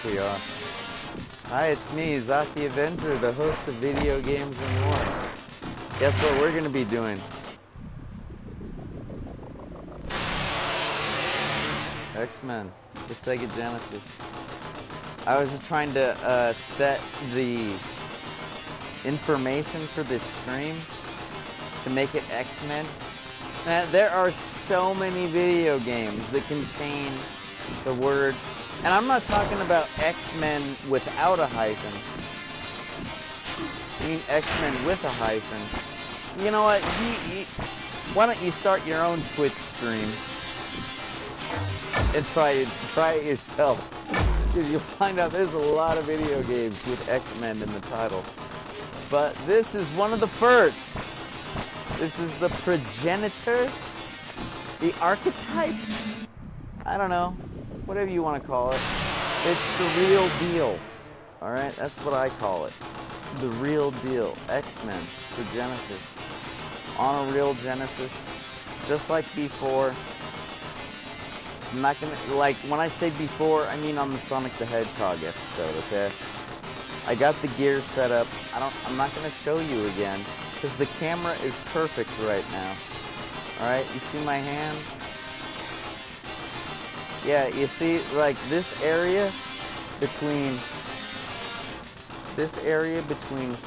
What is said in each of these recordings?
we are. Hi, it's me, Zaki Avenger, the host of Video Games and More. Guess what we're going to be doing? X-Men, the Sega Genesis. I was trying to set the information for this stream to make it X-Men. Now, there are so many video games that contain the word, and I'm not talking about X-Men without a hyphen. I mean X-Men with a hyphen. You know what? Why don't you start your own Twitch stream and try it yourself? Because you'll find out there's a lot of video games with X-Men in the title. But this is one of the firsts. This is the progenitor, the archetype. I don't know, whatever you want to call it. It's the real deal. All right, that's what I call it. The real deal. X-Men for Genesis. On a real Genesis, just like before. I'm not gonna, like, when I say before, I mean on the Sonic the Hedgehog episode, okay? I got the gear set up. I'm not gonna show you again, because the camera is perfect right now. Alright, you see my hand? Yeah, you see, like, this area between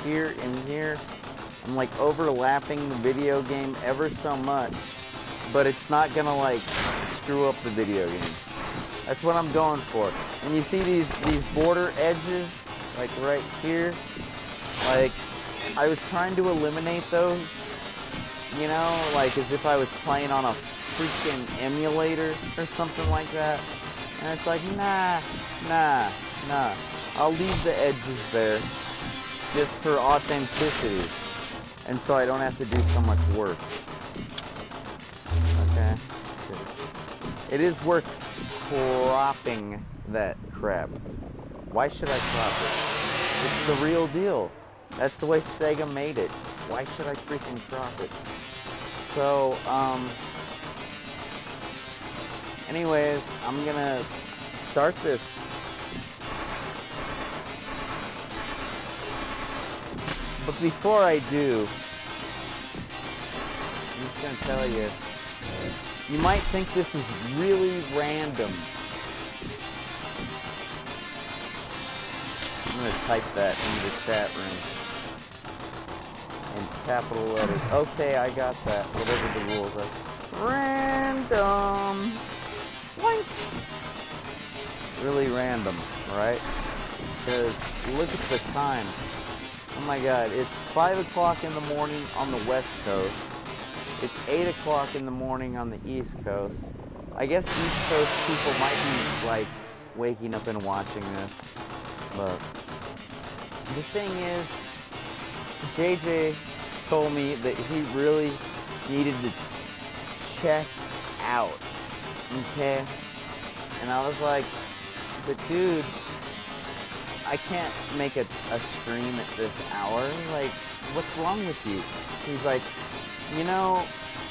here and here, I'm like overlapping the video game ever so much, but it's not gonna like screw up the video game. That's what I'm going for. And you see these border edges, like right here, like I was trying to eliminate those, you know, like as if I was playing on a freaking emulator or something like that. And it's like, nah. I'll leave the edges there just for authenticity, and so I don't have to do so much work. Okay? It is worth cropping that crap. Why should I crop it? It's the real deal. That's the way Sega made it. Why should I freaking crop it? So, anyways, I'm gonna start this. But before I do, I'm just gonna tell you, you might think this is really random. I'm gonna type that into the chat room in capital letters. Okay, I got that. Whatever the rules are. Random. Boink. Really random, right? Because look at the time. Oh my God, it's 5 o'clock in the morning on the West Coast. It's 8 o'clock in the morning on the East Coast. I guess East Coast people might be like waking up and watching this. But the thing is, JJ told me that he really needed to check out. Okay? And I was like, but dude, I can't make a stream at this hour. Like, what's wrong with you? He's like, you know,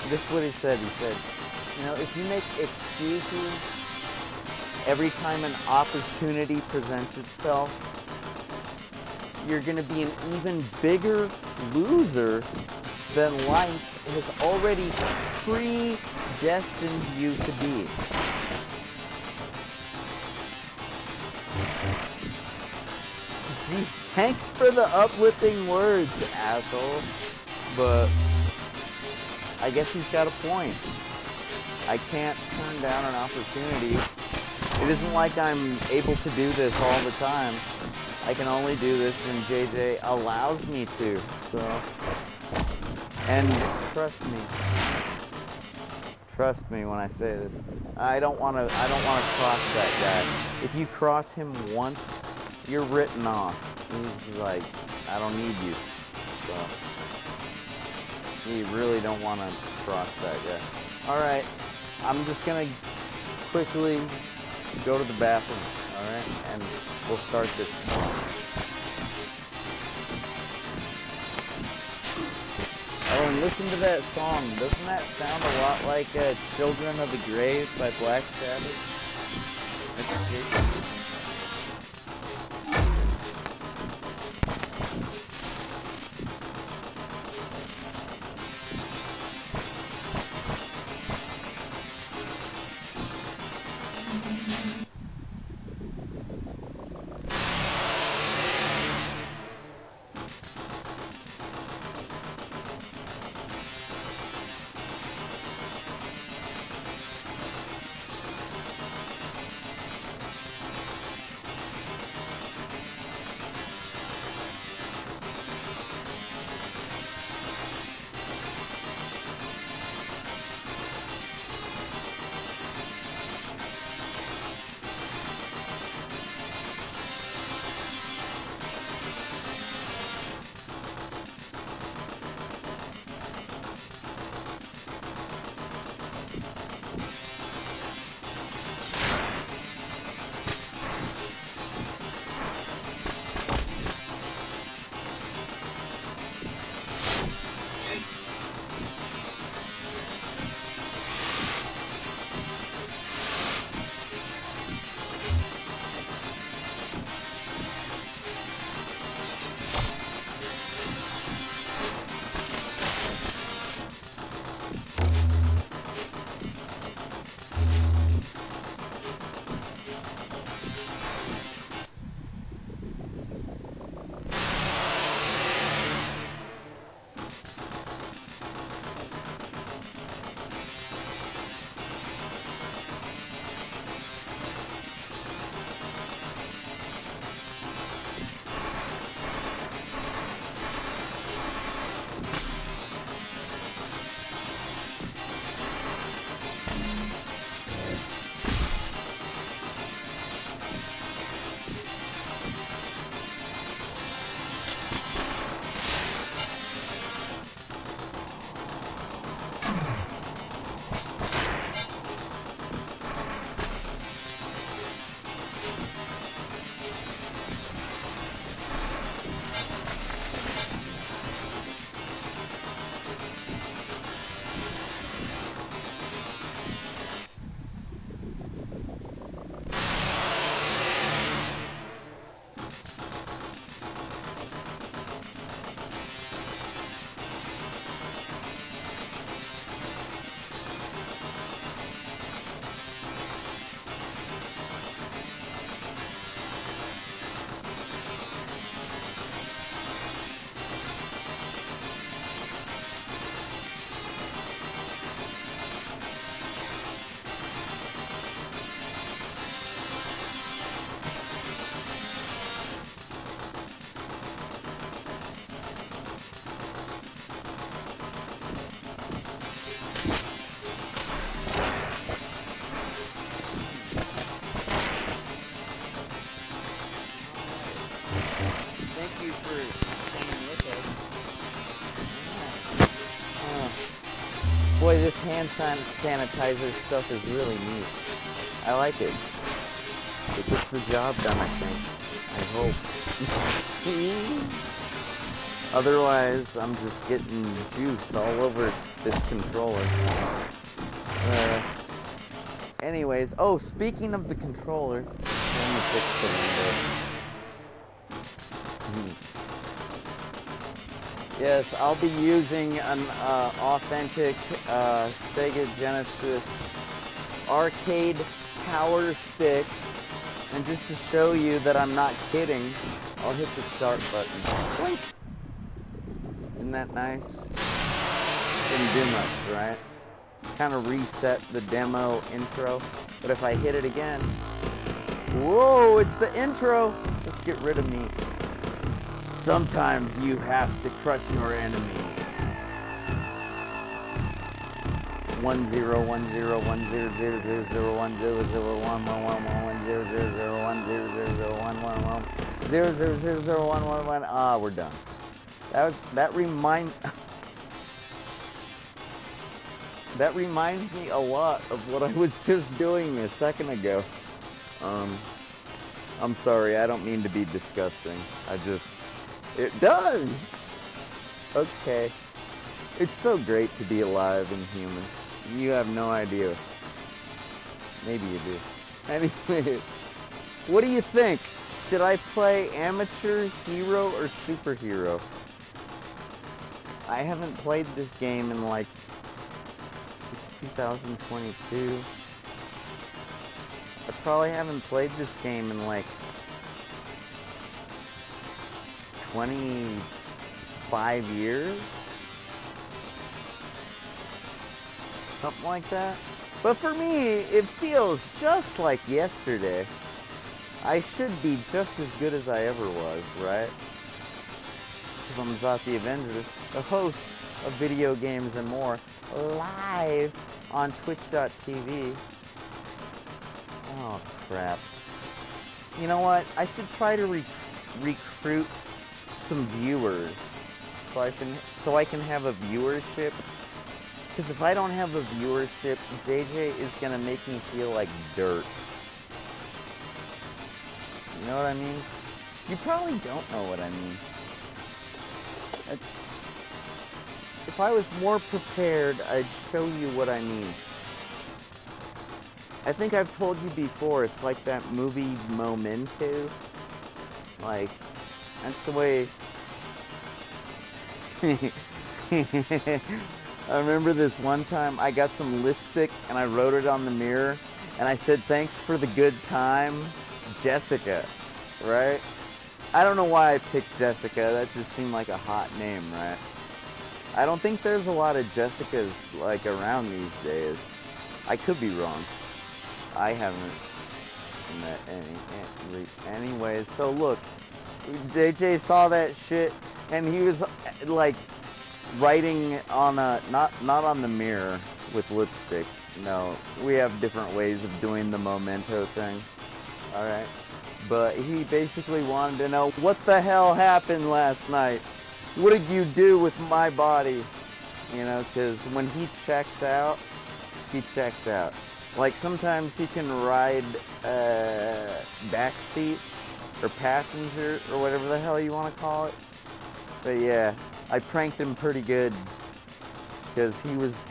this is what he said. He said, you know, if you make excuses every time an opportunity presents itself, you're going to be an even bigger loser than life has already predestined you to be. Gee, thanks for the uplifting words, asshole. But I guess he's got a point. I can't turn down an opportunity. It isn't like I'm able to do this all the time. I can only do this when JJ allows me to. So, and trust me when I say this. I don't want to cross that guy. If you cross him once, you're written off. He's like, I don't need you. So, you really don't want to cross that guy. Alright, I'm just going to quickly go to the bathroom. Alright, and we'll start this. Oh, and listen to that song. Doesn't that sound a lot like Children of the Grave by Black Sabbath? Mr. Jacob. Thank you for staying with us. Boy, this hand sanitizer stuff is really neat. I like it. It gets the job done, I think. I hope. Otherwise, I'm just getting juice all over this controller. Anyways, oh, speaking of the controller, let me fix the window. Yes, I'll be using an authentic Sega Genesis arcade power stick. And just to show you that I'm not kidding, I'll hit the start button. Blink. Isn't that nice? Didn't do much, right? Kind of reset the demo intro. But if I hit it again, whoa, it's the intro. Let's get rid of me. Sometimes you have to crush your enemies. 1 0 1 0 1 0 0 0 0 1 0 0 1 1 1 1 0 0 0 1 0 0 0 1 1 1 0 0 0 0 1 1 1. Ah, we're done. That reminds me a lot of what I was just doing a second ago. I'm sorry, I don't mean to be disgusting. It does! Okay. It's so great to be alive and human. You have no idea. Maybe you do. Anyways, what do you think? Should I play amateur, hero, or superhero? I haven't played this game in it's 2022. I probably haven't played this game in like 25 years. Something like that. But for me, it feels just like yesterday. I should be just as good as I ever was, right? Because I'm Zot the Avenger, the host of Video Games and More, live on Twitch.tv. Oh, crap. You know what? I should try to recruit some viewers so I can have a viewership. Because if I don't have a viewership, JJ is going to make me feel like dirt. You know what I mean? You probably don't know what I mean. If I was more prepared, I'd show you what I mean. I think I've told you before, it's like that movie Memento. Like, that's the way... I remember this one time I got some lipstick and I wrote it on the mirror and I said, "Thanks for the good time, Jessica," right? I don't know why I picked Jessica, that just seemed like a hot name, right? I don't think there's a lot of Jessicas like around these days. I could be wrong. I haven't met any. Anyways, so look, JJ saw that shit and he was like writing on a not on the mirror with lipstick. No, we have different ways of doing the memento thing. All right, but he basically wanted to know what the hell happened last night. What did you do with my body? You know, because when he checks out, he checks out. Like sometimes he can ride backseat or passenger or whatever the hell you want to call it. But yeah, I pranked him pretty good because he was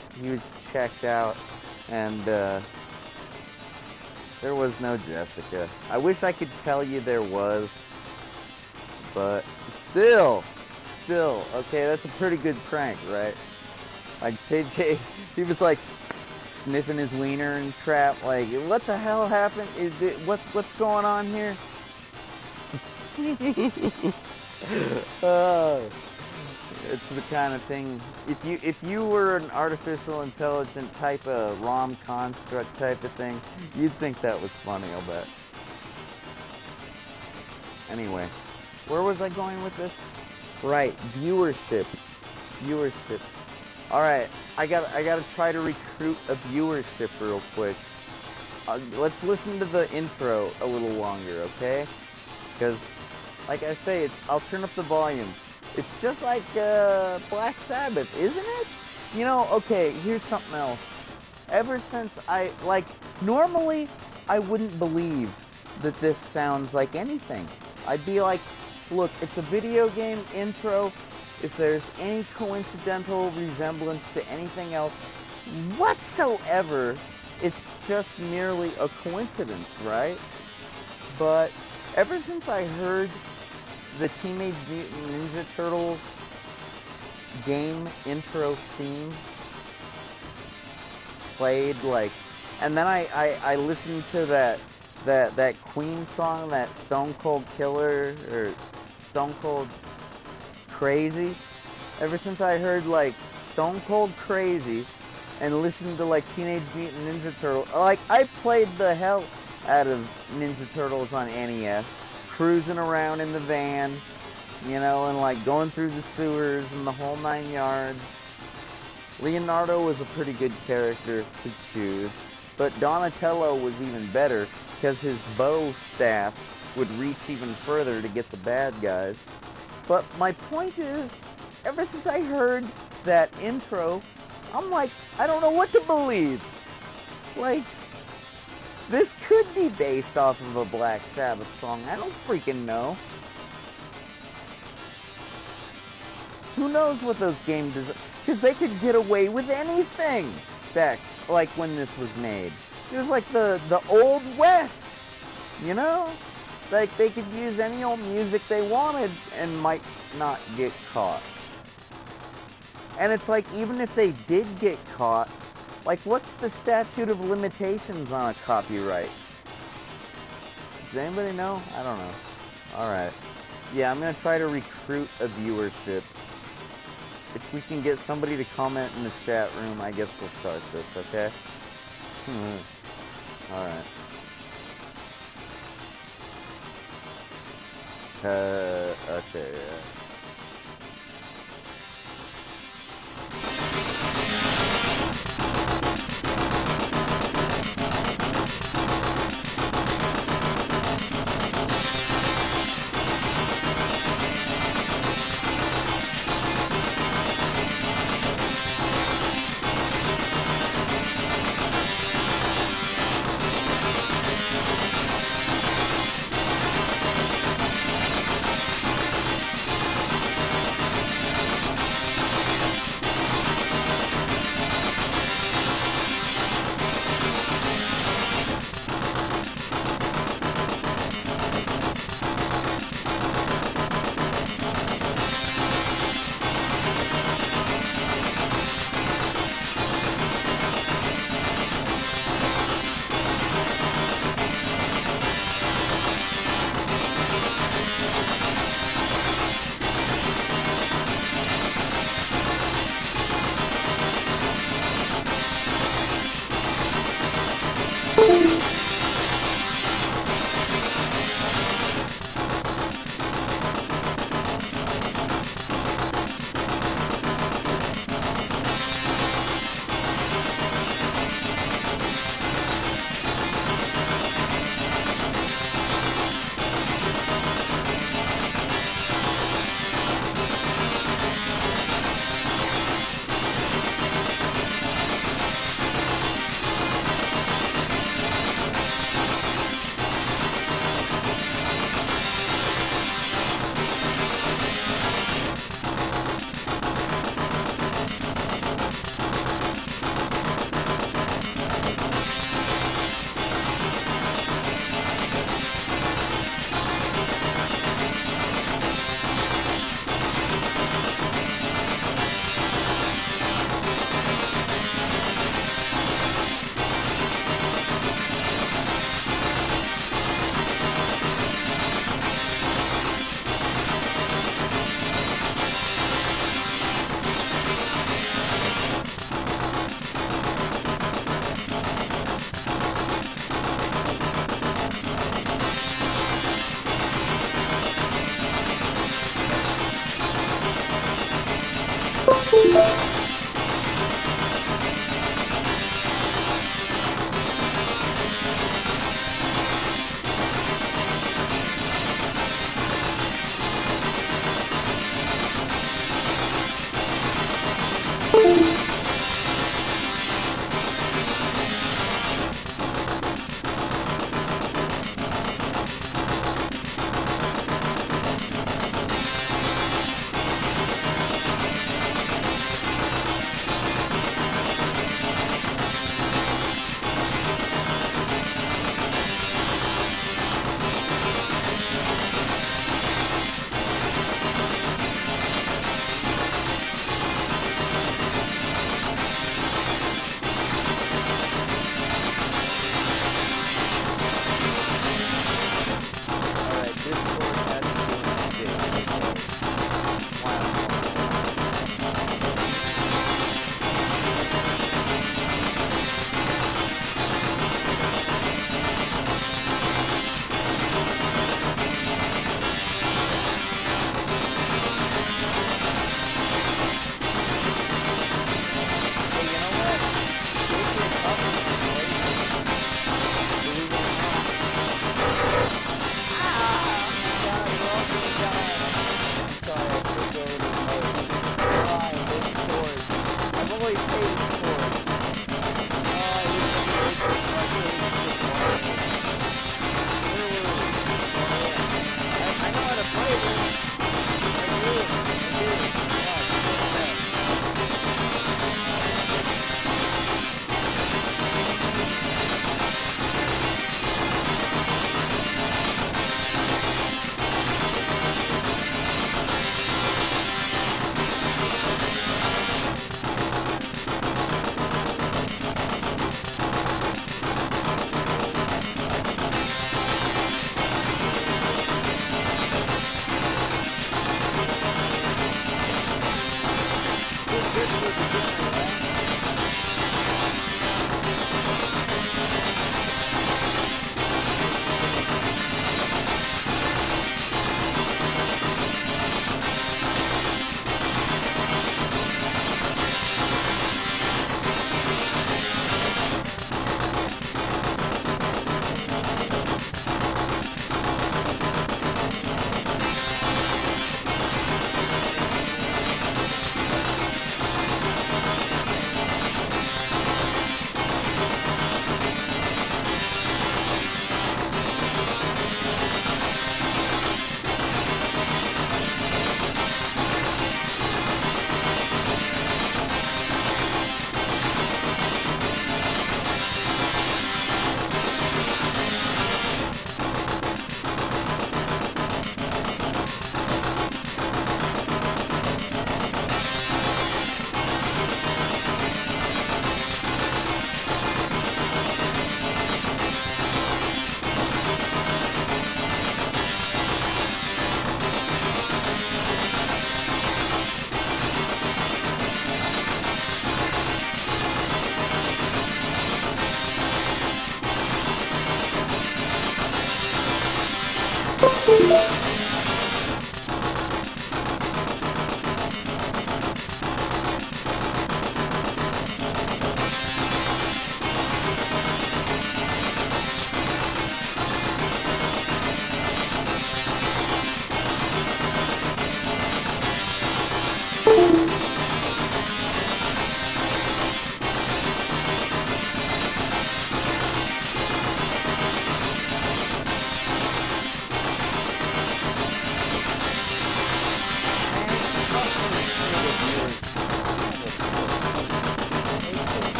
checked out and there was no Jessica. I wish I could tell you there was, but still, okay, that's a pretty good prank, right? Like JJ, he was like sniffing his wiener and crap, like, what the hell happened? What's going on here? It's the kind of thing, if you were an artificial intelligent type of ROM construct type of thing, you'd think that was funny, I'll bet. Anyway, where was I going with this? Right, viewership. Alright, I gotta try to recruit a viewership real quick. Let's listen to the intro a little longer, okay? Because, like I say, I'll turn up the volume. It's just like Black Sabbath, isn't it? You know, okay, here's something else. Ever since normally I wouldn't believe that this sounds like anything. I'd be like, look, it's a video game intro. If there's any coincidental resemblance to anything else whatsoever, it's just merely a coincidence, right? But ever since I heard the Teenage Mutant Ninja Turtles game intro theme played, like, and then I listened to that Queen song, that Stone Cold Killer or Stone Cold Crazy. Ever since I heard like Stone Cold Crazy and listened to like Teenage Mutant Ninja Turtles, like I played the hell out of Ninja Turtles on NES, cruising around in the van, you know, and like going through the sewers and the whole 9 yards. Leonardo was a pretty good character to choose, but Donatello was even better because his bow staff would reach even further to get the bad guys. But my point is, ever since I heard that intro, I'm like, I don't know what to believe. Like, this could be based off of a Black Sabbath song. I don't freaking know. Who knows what those games... Because they could get away with anything back, like, when this was made. It was like the Old West, you know? Like, they could use any old music they wanted and might not get caught. And it's like, even if they did get caught, like, what's the statute of limitations on a copyright? Does anybody know? I don't know. Alright. Yeah, I'm going to try to recruit a viewership. If we can get somebody to comment in the chat room, I guess we'll start this, okay? Alright. Okay, yeah.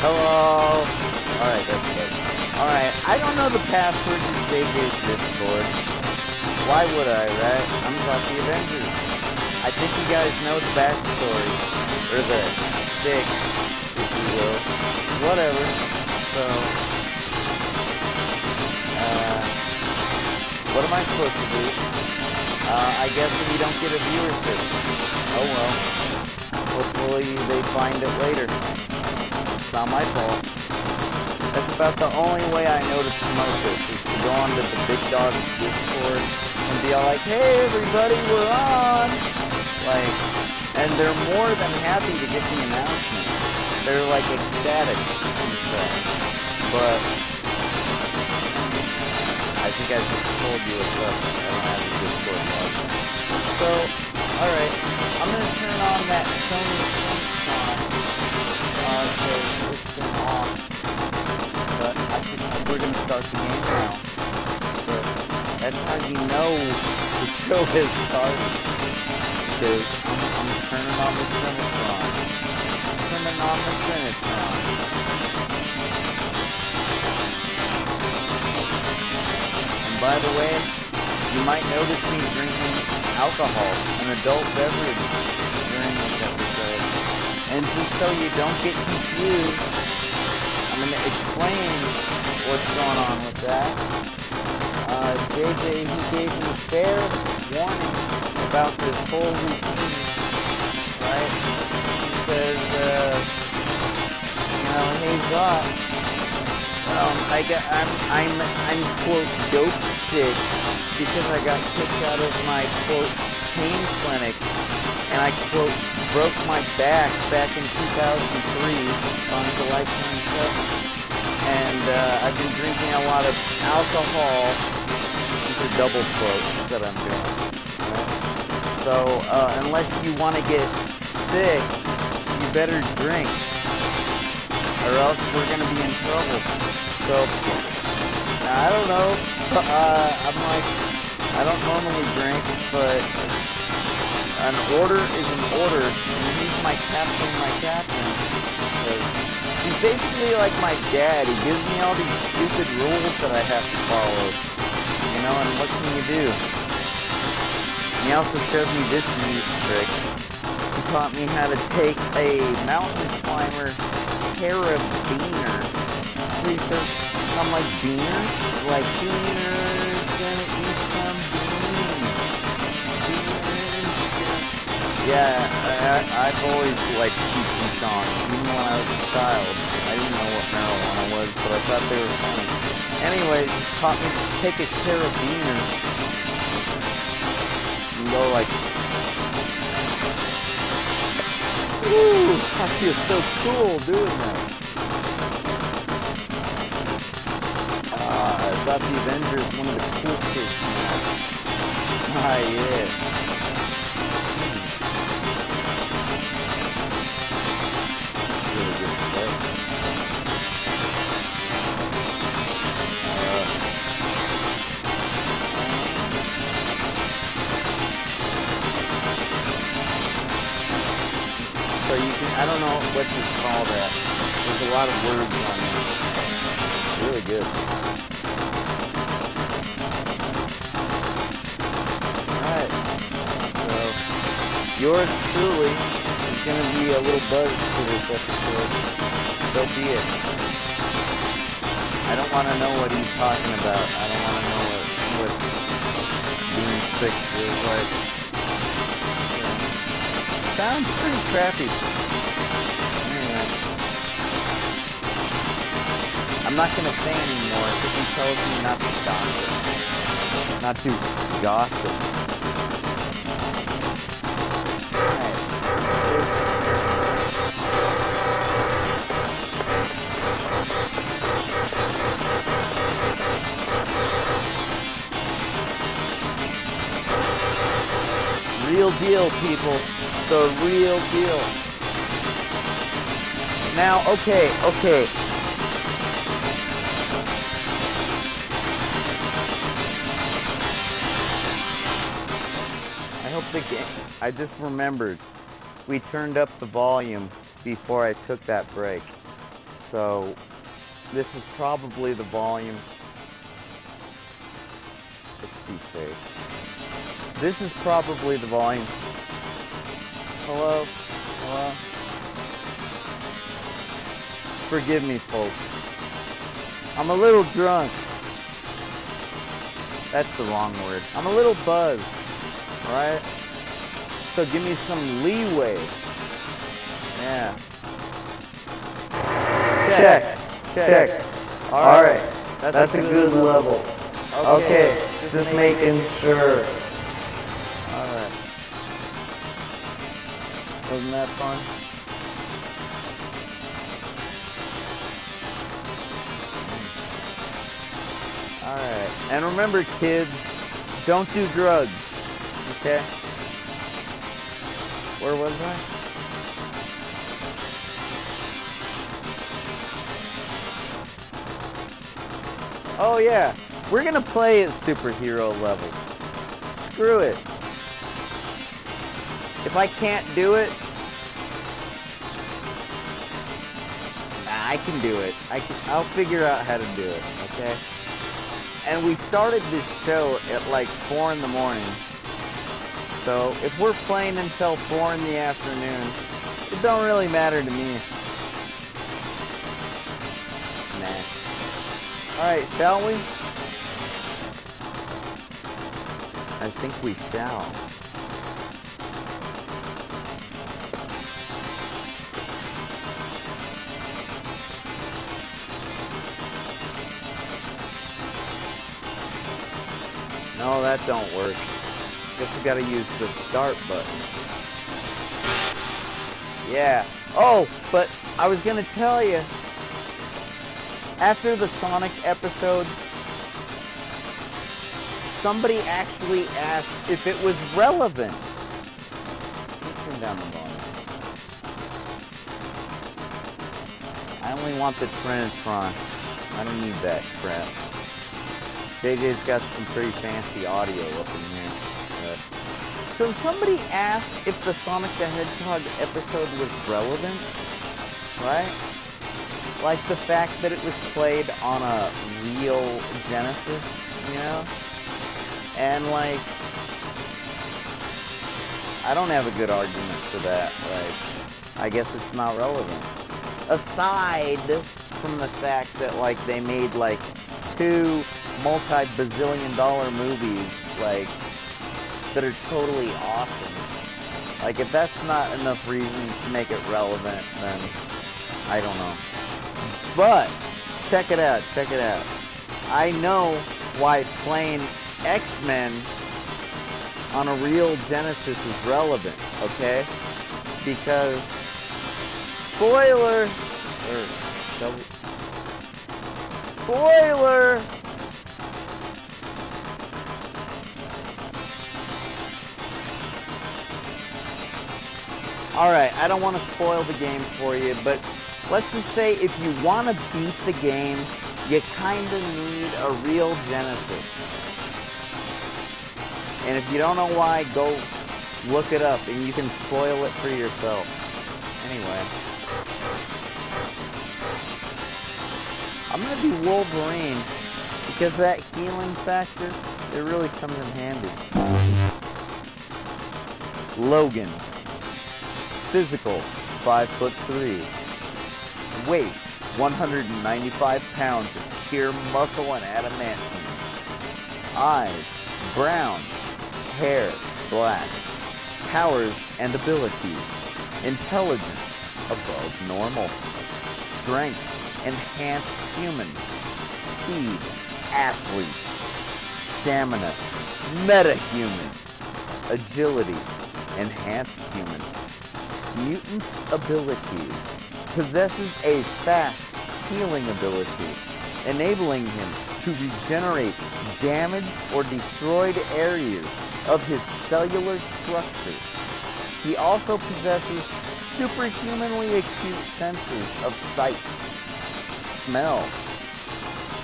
Hello. Alright, that's good. Alright, I don't know the password to JJ's Discord. Why would I, right? I'm Zot the Avenger. I think you guys know the backstory. Or the stick, if you will. Whatever. So, what am I supposed to do? I guess if you don't get a viewership. Oh well. Hopefully they find it later. It's not my fault. That's about the only way I know to promote this, is to go onto the Big Dog's Discord and be all like, hey everybody, we're on! Like, and they're more than happy to get the announcement. They're like ecstatic, in fact. But I think I just told you what's up. I don't have the Discord log. So, alright, I'm gonna turn on that Sony Function. Because it's been off, but we're going to start the game now. So that's how you know the show has started. Because I'm turning on the Trinitron. Turning on the Trinitron. And by the way, you might notice me drinking alcohol, an adult beverage, during this episode. And just so you don't get confused, I'm going to explain what's going on with that. JJ, he gave me fair warning about this whole routine, right? He says, you know, hey Zot, I'm quote dope sick because I got kicked out of my quote pain clinic, and I quote broke my back in 2003 on July 27th. And I've been drinking a lot of alcohol. These are double quotes that I'm doing. Right? So unless you want to get sick, you better drink, or else we're going to be in trouble. So I don't know. I'm like, I don't normally drink, but an order is an order, and he's my captain, because he's basically like my dad. He gives me all these stupid rules that I have to follow, you know, and what can you do? And he also showed me this neat trick. He taught me how to take a mountain climber carabiner. So he says, I'm like, beaner? Like, beaner's gonna eat some beans. Yeah, I've always liked Cheech and Chong, even when I was a child. I didn't know what marijuana was, but I thought they were funny. Anyways, just taught me to take a carabiner and go like... I feel so cool doing that. I thought the Avengers one of the cool kids now. Ah, yeah. That's really good stuff. So you can, I don't know what to call that. There's a lot of words on it. It's really good. Alright. So, yours truly is going to be a little buzzed for this episode. So be it. I don't want to know what he's talking about. I don't want to know what being sick feels like. Sounds pretty crappy. Anyway. I'm not going to say anymore because he tells me not to gossip. Not to gossip. Alright. Real deal, people. The real deal. Now, okay. I hope the game, I just remembered, we turned up the volume before I took that break. So, this is probably the volume. Let's be safe. This is probably the volume. Hello? Hello? Forgive me, folks. I'm a little drunk. That's the wrong word. I'm a little buzzed, right? So give me some leeway. Yeah. Check. All right. That's a good level. Okay, just making sure. Wasn't that fun? Alright. And remember, kids, don't do drugs. Okay? Where was I? Oh, yeah. We're gonna play at superhero level. Screw it. If I can't do it, I can do it. I'll figure out how to do it, okay? And we started this show at like 4 in the morning. So if we're playing until 4 in the afternoon, it don't really matter to me. Nah. Alright, shall we? I think we shall. No, that don't work. Guess we gotta use the start button. Yeah. Oh, but I was gonna tell you, after the Sonic episode, somebody actually asked if it was relevant. Let me turn down the volume. I only want the Trinitron. I don't need that crap. JJ's got some pretty fancy audio up in here. So somebody asked if the Sonic the Hedgehog episode was relevant, right? Like the fact that it was played on a real Genesis, you know? And like, I don't have a good argument for that. Like, I guess it's not relevant. Aside from the fact that like they made like 2 multi-bazillion-dollar movies, like, that are totally awesome. Like, if that's not enough reason to make it relevant, then I don't know. But, check it out. I know why playing X-Men on a real Genesis is relevant, okay? Because Spoiler! Spoiler! Alright, I don't want to spoil the game for you, but let's just say if you want to beat the game, you kind of need a real Genesis. And if you don't know why, go look it up and you can spoil it for yourself. Anyway. I'm going to do Wolverine because that healing factor, it really comes in handy. Logan. Physical, 5'3". Weight, 195 pounds of pure muscle and adamantine. Eyes, brown. Hair, black. Powers and abilities. Intelligence, above normal. Strength, enhanced human. Speed, athlete. Stamina, meta-human. Agility, enhanced human. Mutant abilities. Possesses a fast healing ability, enabling him to regenerate damaged or destroyed areas of his cellular structure. He also possesses superhumanly acute senses of sight, smell,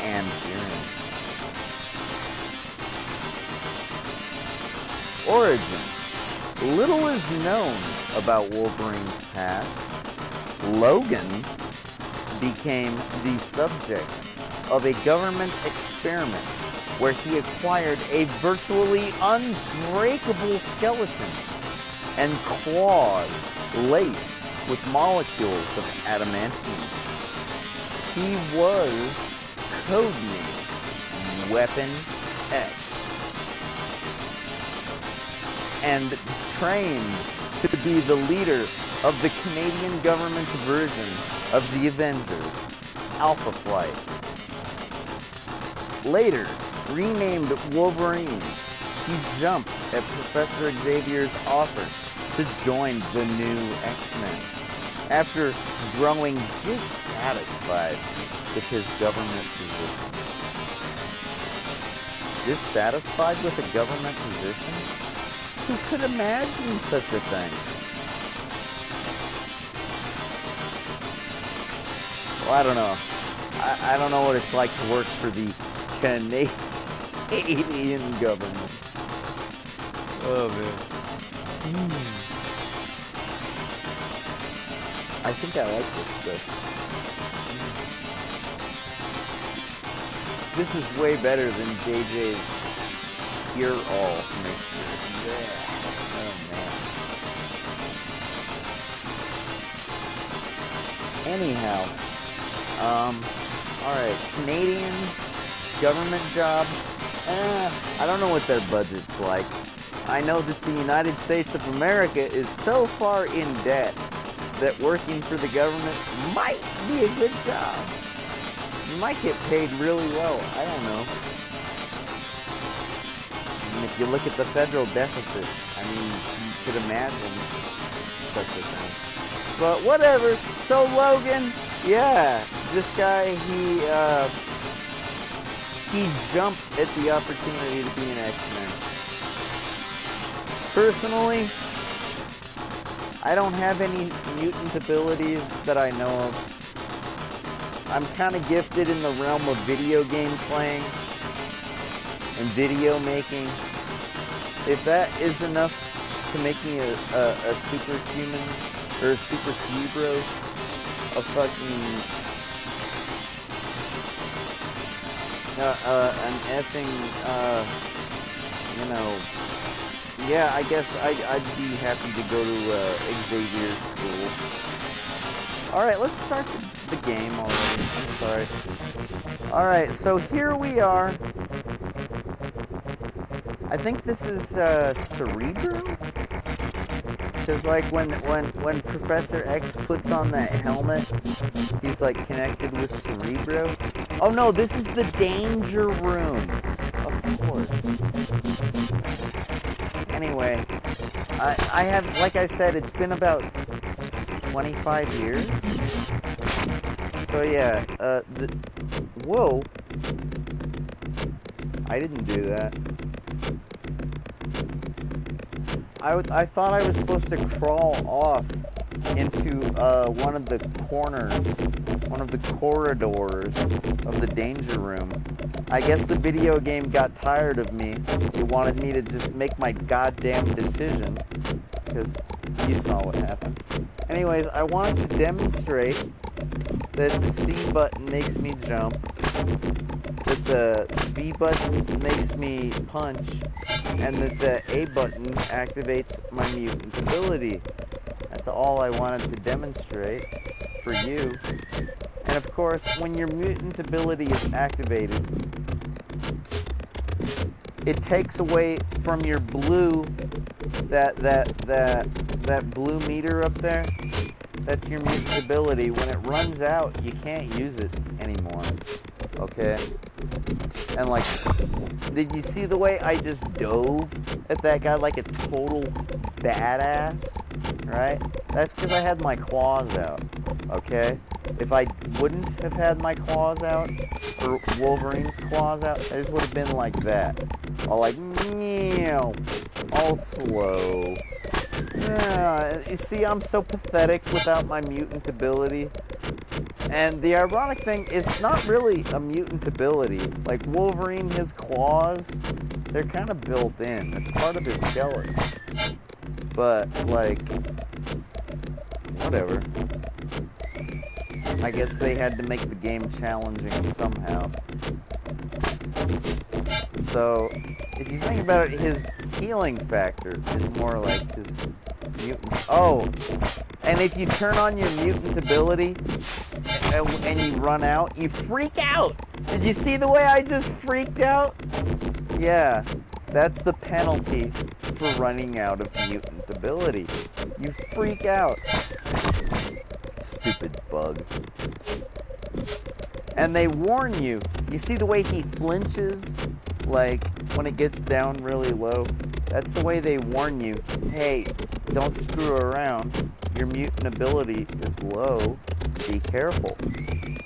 and hearing. Origin. Little is known about Wolverine's past. Logan became the subject of a government experiment where he acquired a virtually unbreakable skeleton and claws laced with molecules of adamantine. He was codenamed Weapon X and trained to be the leader of the Canadian government's version of the Avengers, Alpha Flight. Later, renamed Wolverine, he jumped at Professor Xavier's offer to join the new X-Men after growing dissatisfied with his government position. Dissatisfied with a government position? Who could imagine such a thing? Well, I don't know. I don't know what it's like to work for the Canadian government. Oh, man. I think I like this stuff. This is way better than JJ's Cure-All mixture. Yeah. Oh, man. Anyhow. Alright. Canadians, government jobs. I don't know what their budget's like. I know that the United States of America is so far in debt that working for the government might be a good job. You might get paid really well. I don't know. And if you look at the federal deficit, I mean, you could imagine such a thing. But whatever. So Logan, yeah, this guy, he jumped at the opportunity to be an X-Men. Personally, I don't have any mutant abilities that I know of. I'm kind of gifted in the realm of video game playing and video making. If that is enough to make me a superhuman or a super hero, a fucking an effing yeah, I guess I'd be happy to go to Xavier's school. Alright, let's start the game already. I'm sorry. Alright, so here we are. I think this is Cerebro? Because like when Professor X puts on that helmet, he's like connected with Cerebro. Oh no, this is the Danger Room. Of course. Anyway, I have, like I said, it's been about 25 years? So yeah, whoa. I didn't do that. I thought I was supposed to crawl off into one of the corners, one of the corridors of the danger room. I guess the video game got tired of me. It wanted me to just make my goddamn decision, because you saw what happened. Anyways, I wanted to demonstrate that the C button makes me jump, that the B button makes me punch, and that the A button activates my mutant ability. That's all I wanted to demonstrate for you. And of course, when your mutant ability is activated, it takes away from your blue, that blue meter up there. That's your mutant ability. When it runs out, you can't use it anymore. Okay? And like, did you see the way I just dove at that guy like a total badass? Right? That's because I had my claws out. Okay? If I wouldn't have had my claws out, or Wolverine's claws out, I just would have been like that. All like, meow, all slow. Yeah, you see, I'm so pathetic without my mutant ability. And the ironic thing, it's not really a mutant ability. Like, Wolverine, his claws, they're kind of built in. It's part of his skeleton. But, like, whatever. I guess they had to make the game challenging somehow. So, if you think about it, his healing factor is more like his mutant... Oh! And if you turn on your mutant ability and you run out, you freak out! Did you see the way I just freaked out? Yeah, that's the penalty for running out of mutant ability. You freak out. Stupid bug. And they warn you. You see the way he flinches? Like, when it gets down really low? That's the way they warn you. Hey, don't screw around. Your mutant ability is low. Be careful.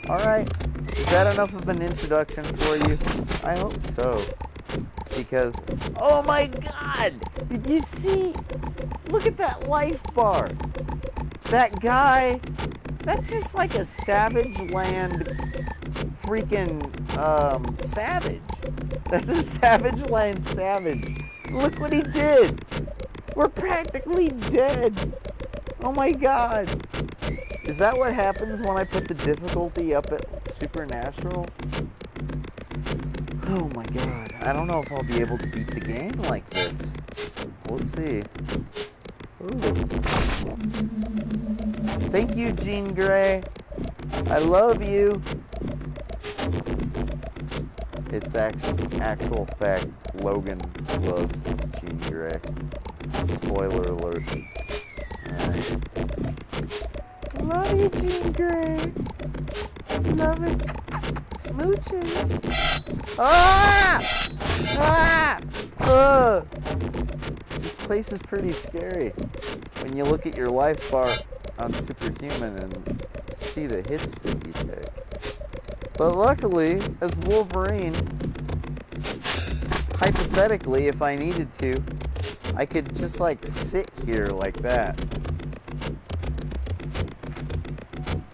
Alright, is that enough of an introduction for you? I hope so. Because, oh my god! Did you see? Look at that life bar. That guy, that's just like a Savage Land freaking, savage. That's a Savage Land savage. Look what he did. We're practically dead. Oh my god. Is that what happens when I put the difficulty up at Supernatural? Oh my god. I don't know if I'll be able to beat the game like this. We'll see. Ooh. Thank you, Jean Grey. I love you. It's actual fact, Logan loves Jean Grey. Spoiler alert. Alright. Love you, Jean Grey. Love it. Smooches. Ah! Ah! Ugh! This place is pretty scary. When you look at your life bar on Superhuman and see the hits that you take. But luckily, as Wolverine, hypothetically, if I needed to, I could just like sit here like that.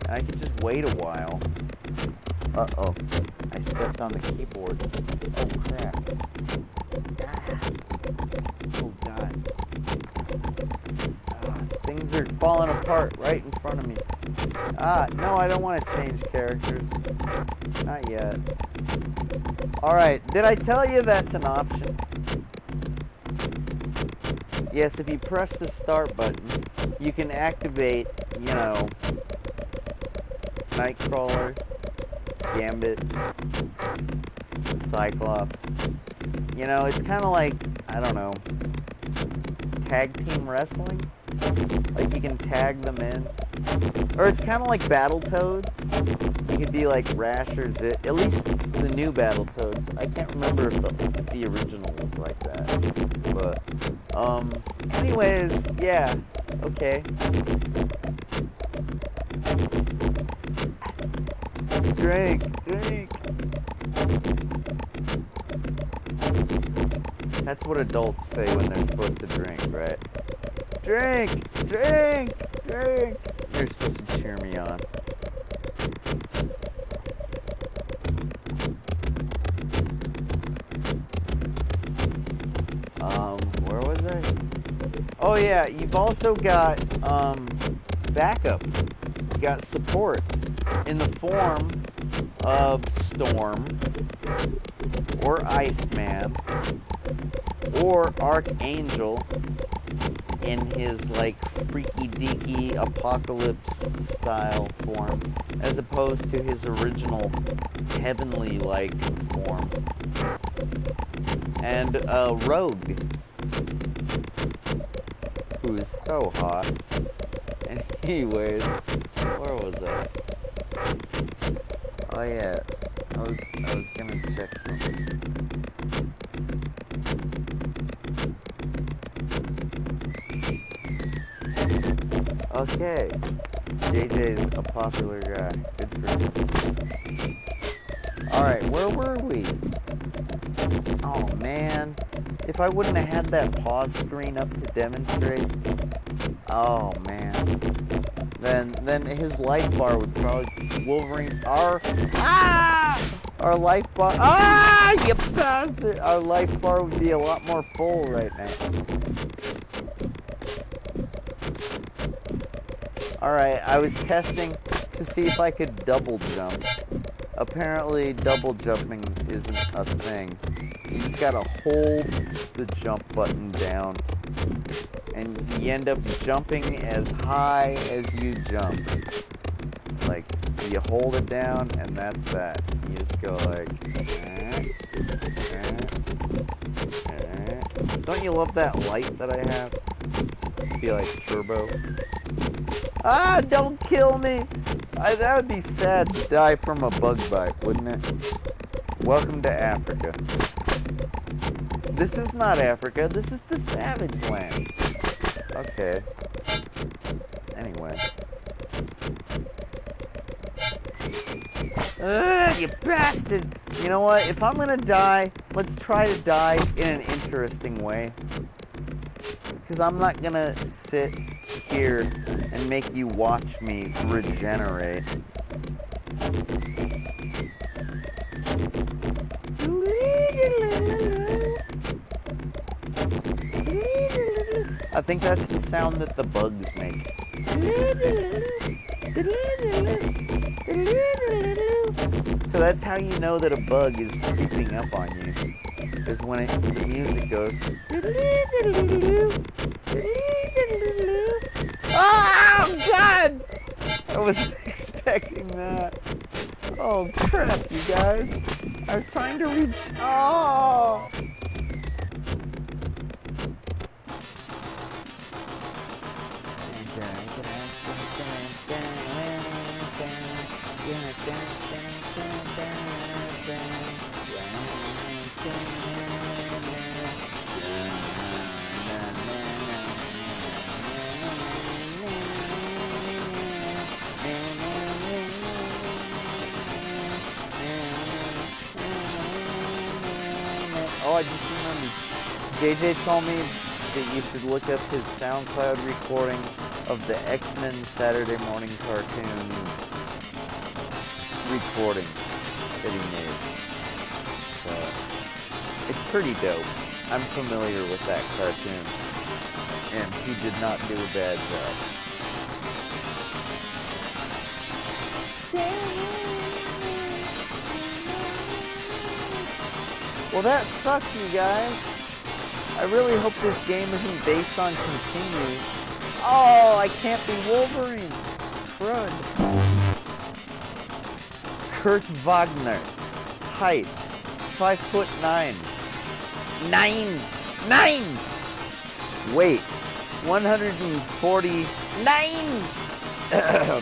And I could just wait a while. Uh-oh. I stepped on the keyboard. Oh, crap. Ah. Oh, God. Things are falling apart right in front of me. No, I don't want to change characters. Not yet. Alright, did I tell you that's an option? Yes, if you press the start button, you can activate, you know, Nightcrawler, Gambit, Cyclops. You know, it's kind of like, I don't know, tag team wrestling? Like, you can tag them in. Or it's kind of like Battletoads. You could be like Rash or Zit. At least the new Battletoads. I can't remember if the original was like that. But, anyways, yeah. Okay. Drink, drink. That's what adults say when they're supposed to drink, right? Drink, drink, drink. You're supposed to cheer me on. Where was I? Oh yeah, you've also got, backup. You got support in the form of Storm, or Iceman, or Archangel in his, like, freaky-deaky apocalypse-style form, as opposed to his original heavenly-like form. And, Rogue, who is so hot. Anyways, where was I? Oh yeah, I was gonna check something. Okay, JJ's a popular guy. Good for him. Alright, where were we? Oh man, if I wouldn't have had that pause screen up to demonstrate, oh man, then his life bar would probably Wolverine. Our life bar. You bastard! Our life bar would be a lot more full right now. Alright, I was testing to see if I could double jump. Apparently, double jumping isn't a thing. You just gotta hold the jump button down, and you end up jumping as high as you jump. Like, you hold it down, and that's that. You just go like... Don't you love that light that I have? I feel like turbo. Don't kill me! That would be sad to die from a bug bite, wouldn't it? Welcome to Africa. This is not Africa, this is the Savage Land. Okay. Anyway. You bastard! You know what? If I'm gonna die, let's try to die in an interesting way. Because I'm not gonna sit here and make you watch me regenerate. I think that's the sound that the bugs make. So that's how you know that a bug is creeping up on you. Is when the music goes. Oh, God! I wasn't expecting that. Oh, crap, you guys. I was trying to reach... Oh! Oh, I just remembered. JJ told me that you should look up his SoundCloud recording of the X-Men Saturday morning cartoon recording that he made. So, it's pretty dope. I'm familiar with that cartoon. And he did not do a bad job. Well, that sucked, you guys. I really hope this game isn't based on continues. Oh, I can't be Wolverine. Crud. Kurt Wagner. Height, 5'9". 9. Weight, 149.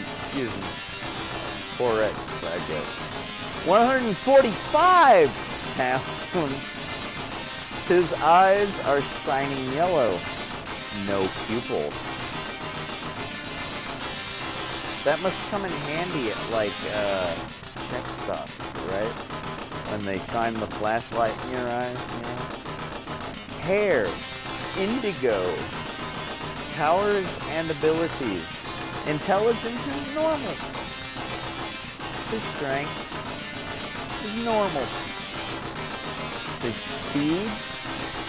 Excuse me. Tourette's, I guess. 145 pounds. His eyes are shining yellow. No pupils. That must come in handy at, like, check stops, right? When they shine the flashlight in your eyes, you know? Hair. Indigo. Powers and abilities. Intelligence is normal. His strength is normal. His speed,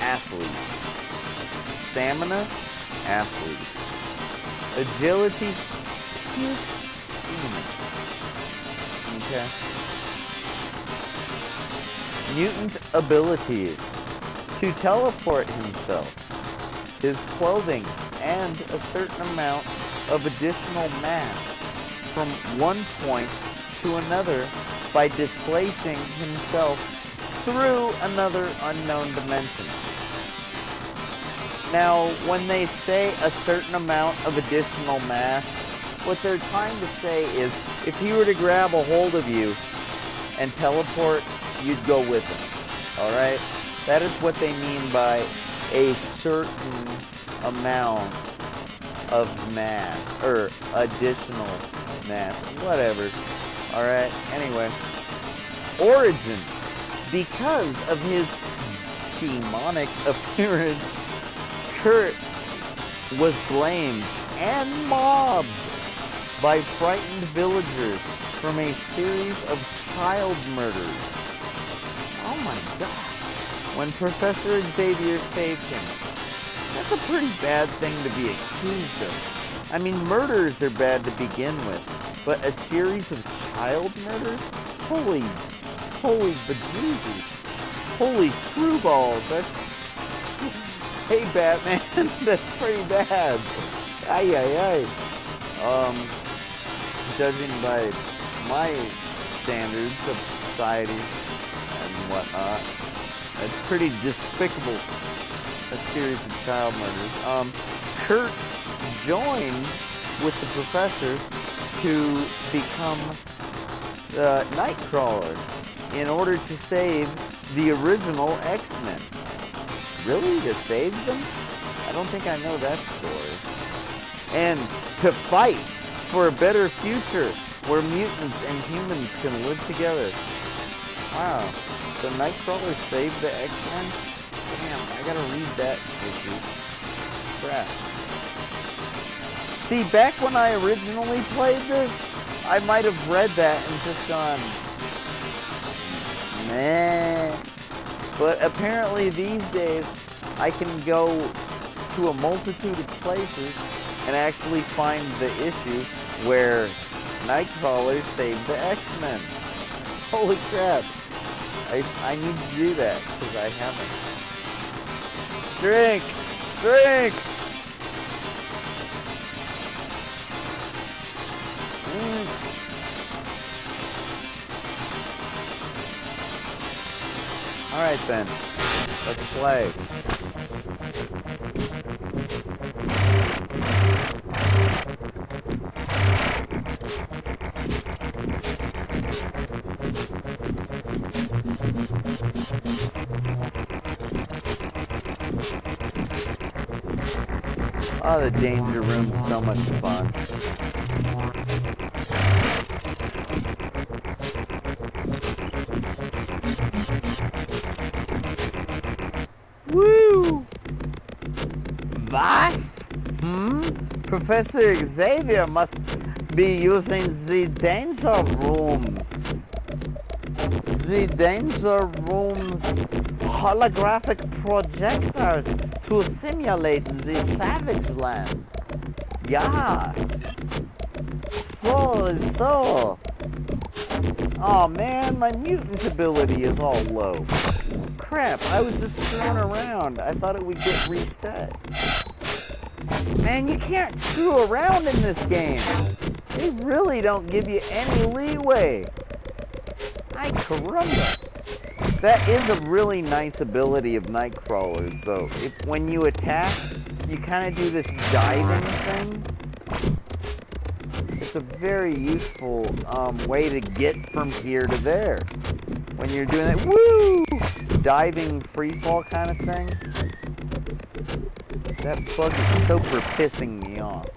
athlete. Stamina, athlete. Agility, human. Okay. Mutant abilities. To teleport himself. His clothing and a certain amount of additional mass from one point to another by displacing himself through another unknown dimension. Now, when they say a certain amount of additional mass, what they're trying to say is if he were to grab a hold of you and teleport, you'd go with him. Alright? That is what they mean by a certain amount of mass, or additional mass, whatever. Alright, anyway. Origin. Because of his demonic appearance, Kurt was blamed and mobbed by frightened villagers from a series of child murders. Oh my god. When Professor Xavier saved him. That's a pretty bad thing to be accused of. I mean, murders are bad to begin with, but a series of child murders? Holy bejesus. Holy screwballs. That's hey, Batman, that's pretty bad. Ay. Judging by my standards of society and whatnot, it's pretty despicable, a series of child murders. Kurt joined with the professor to become the Nightcrawler in order to save the original X-Men. Really? To save them? I don't think I know that story. And to fight for a better future where mutants and humans can live together. Wow. So Nightcrawler saved the X-Men? Damn, I gotta read that issue. Crap. See, back when I originally played this, I might have read that and just gone, meh. But apparently these days, I can go to a multitude of places and actually find the issue where Nightcrawler saved the X-Men. Holy crap. I need to do that, because I haven't. Drink! Drink! Alright then, let's play. Oh, the danger room's so much fun. Woo! Was? Professor Xavier must be using the danger rooms. The danger rooms holographic projectors to simulate the Savage Land. Yeah. So. Oh man, my mutant ability is all low. Crap, I was just screwing around. I thought it would get reset. Man, you can't screw around in this game. They really don't give you any leeway. Ay caramba. That is a really nice ability of Nightcrawlers, though. When you attack, you kind of do this diving thing. It's a very useful way to get from here to there. When you're doing that, woo! Diving freefall kind of thing. That bug is super pissing me off.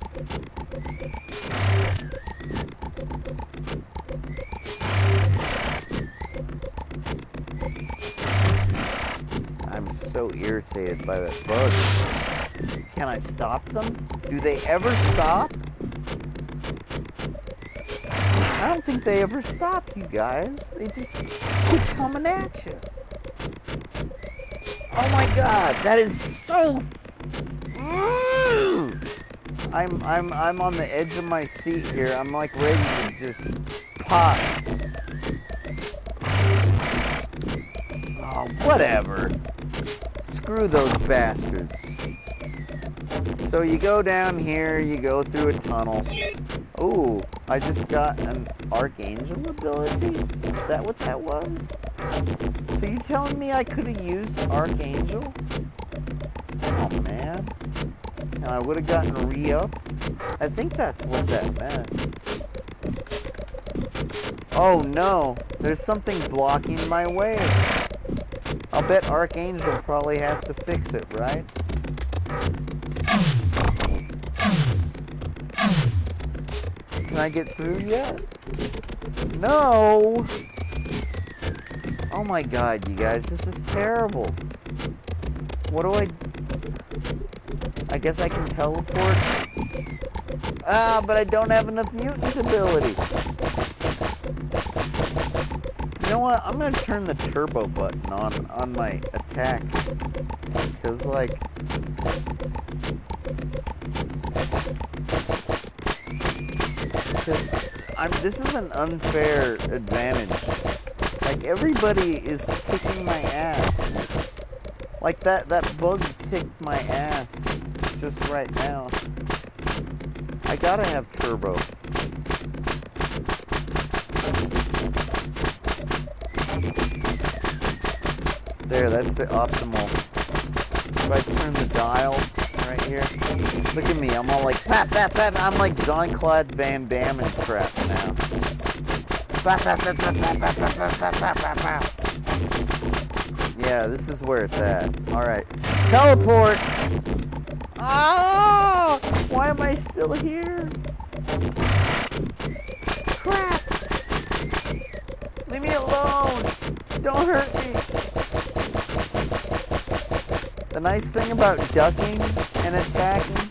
I'm so irritated by that bug. Can I stop them? Do they ever stop? I don't think they ever stop, you guys. They just keep coming at you. Oh my god, that is so... I'm on the edge of my seat here. I'm like ready to just pop. Oh, whatever. Screw those bastards. So you go down here, you go through a tunnel. Ooh, I just got an Archangel ability? Is that what that was? So you telling me I could have used Archangel? Oh man. And I would have gotten re-upped? I think that's what that meant. Oh no, there's something blocking my way. I'll bet Archangel probably has to fix it, right? Can I get through yet? No! Oh my god, you guys, this is terrible. What do I guess I can teleport? Ah, but I don't have enough mutant ability. You know what? I'm gonna turn the turbo button on my attack. Cause like... Because this is an unfair advantage. Like, everybody is kicking my ass. Like, that bug kicked my ass just right now. I gotta have turbo. There, that's the optimal. If I turn the dial right here, look at me, I'm all like, pap, pap, pap. I'm like Jean-Claude Van Damme and crap now. Pap, pap, pap, pap, pap, pap, pap, pap, pap, pap, pap. Yeah, this is where it's at. Alright. Teleport! Ah! Why am I still here? Crap! Leave me alone! Don't hurt me! The nice thing about ducking and attacking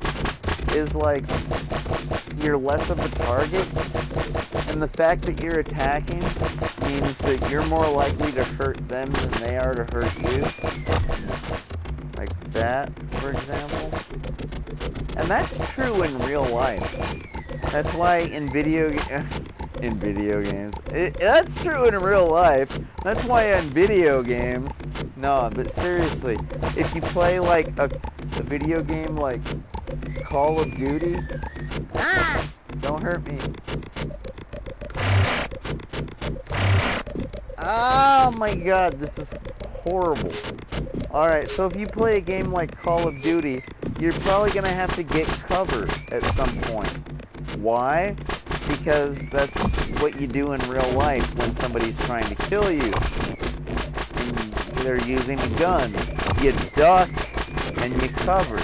is like you're less of a target, and the fact that you're attacking means that you're more likely to hurt them than they are to hurt you. Like that, for example. And that's true in real life. That's why in video games. That's true in real life. That's why in video games. No, but seriously, if you play like a video game like Call of Duty, don't hurt me. Oh my god, this is horrible. Alright, so if you play a game like Call of Duty, you're probably going to have to get cover at some point. Why? Because that's what you do in real life when somebody's trying to kill you. And they're using a gun. You duck and you cover.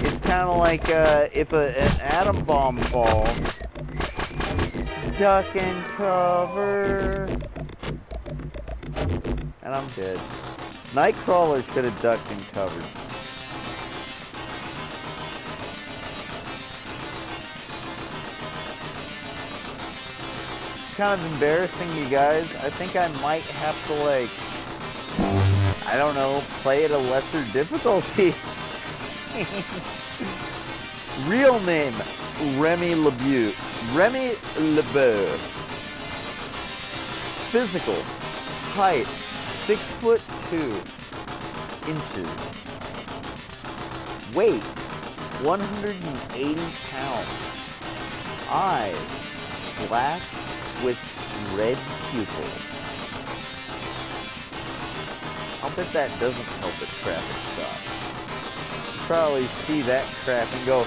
It's kind of like if an atom bomb falls. Duck and cover. And I'm dead. Nightcrawler should have ducked and covered. It's kind of embarrassing, you guys. I think I might have to, like, I don't know, play at a lesser difficulty. Real name, Remy LeBeau. Remy LeBeau. Physical, height, 6'2" inches. Weight, 180 pounds. Eyes, black with red pupils. I'll bet that doesn't help at traffic stops. You probably see that crap and go,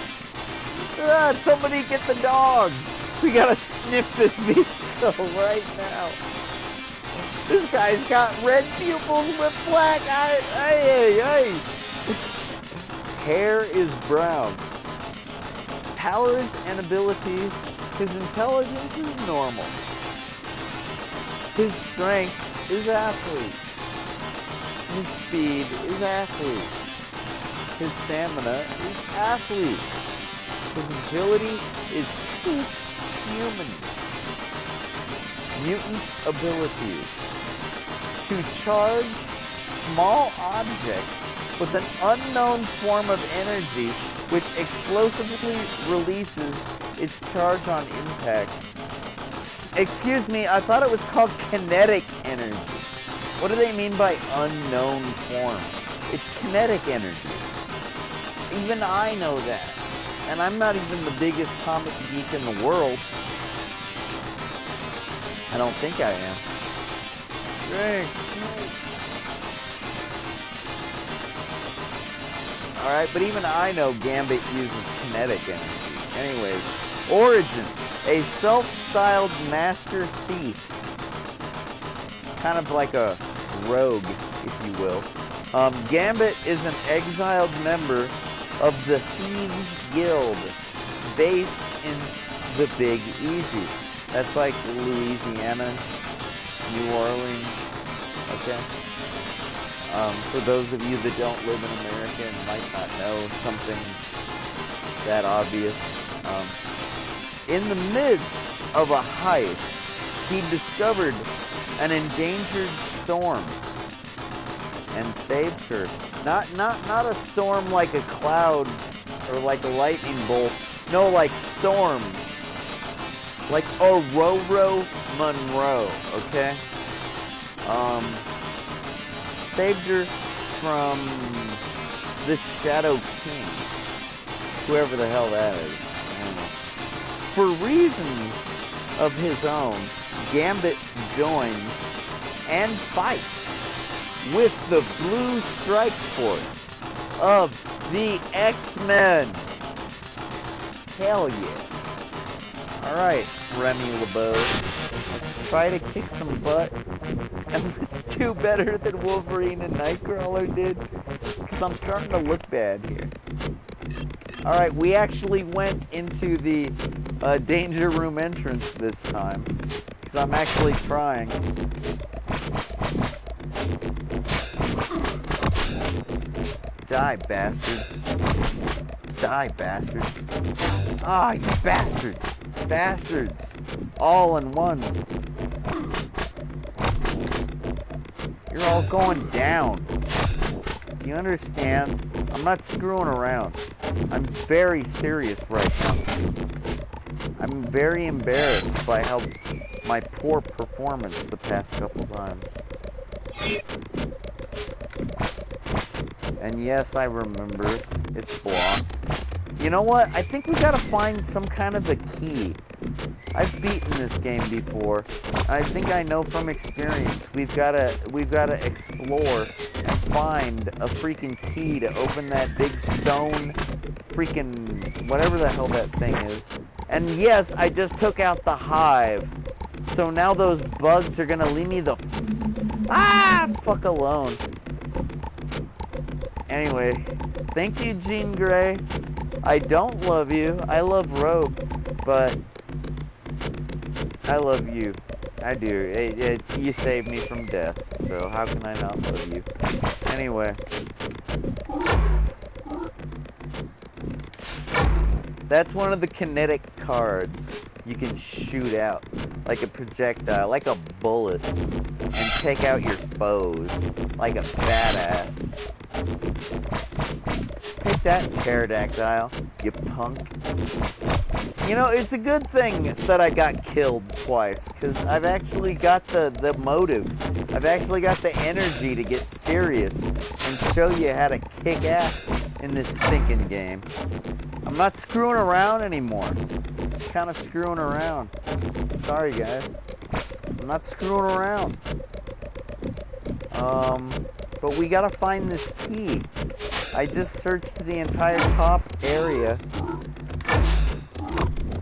somebody get the dogs. We gotta sniff this vehicle right now. This guy's got red pupils with black eyes. Hey. Hair is brown. powers and abilities, his intelligence is normal. His strength is athlete. His speed is athlete. His stamina is athlete. His agility is peak human. Mutant abilities. To charge small objects with an unknown form of energy which explosively releases its charge on impact. Excuse me, I thought it was called kinetic energy. What do they mean by unknown form? It's kinetic energy. Even I know that. And I'm not even the biggest comic geek in the world. I don't think I am. Great. Alright, but even I know Gambit uses kinetic energy. Anyways, origin. A self-styled master thief. Kind of like a rogue, if you will. Gambit is an exiled member of the Thieves Guild, based in the Big Easy. That's like Louisiana, New Orleans, okay? For those of you that don't live in America and might not know something that obvious, in the midst of a heist, he discovered an endangered storm and saved her. Not a storm like a cloud or like a lightning bolt. No, like storm. Like Aurora Monroe, okay? Saved her from the Shadow King. Whoever the hell that is. I don't know. For reasons of his own, Gambit joined and fights with the Blue Strike Force of the X-Men. Hell yeah. Alright, Remy LeBeau. Let's try to kick some butt. And let's do better than Wolverine and Nightcrawler did. Because I'm starting to look bad here. Alright, we actually went into the Danger Room entrance this time. Because I'm actually trying. Die, bastard. Die, bastard. Ah, you bastard. Bastards. All in one. You're all going down. You understand? I'm not screwing around. I'm very serious right now. I'm very embarrassed by how my poor performance the past couple times. And yes, I remember. It's blocked. You know what? I think we gotta find some kind of a key. I've beaten this game before. I think I know from experience. We've gotta explore and find a freaking key to open that big stone freaking whatever the hell that thing is. And yes, I just took out the hive. So now those bugs are gonna leave me the fuck alone. Anyway, thank you, Jean Grey. I don't love you. I love Rogue, but I love you. I do. It's you saved me from death, so how can I not love you? Anyway. That's one of the kinetic cards you can shoot out like a projectile, like a bullet, and take out your foes like a badass. Take that, pterodactyl, you punk. You know, it's a good thing that I got killed twice, because I've actually got the motive. I've actually got the energy to get serious and show you how to kick ass in this stinking game. I'm not screwing around anymore. Just kind of screwing around. Sorry, guys. I'm not screwing around. But we gotta find this key. I just searched the entire top area.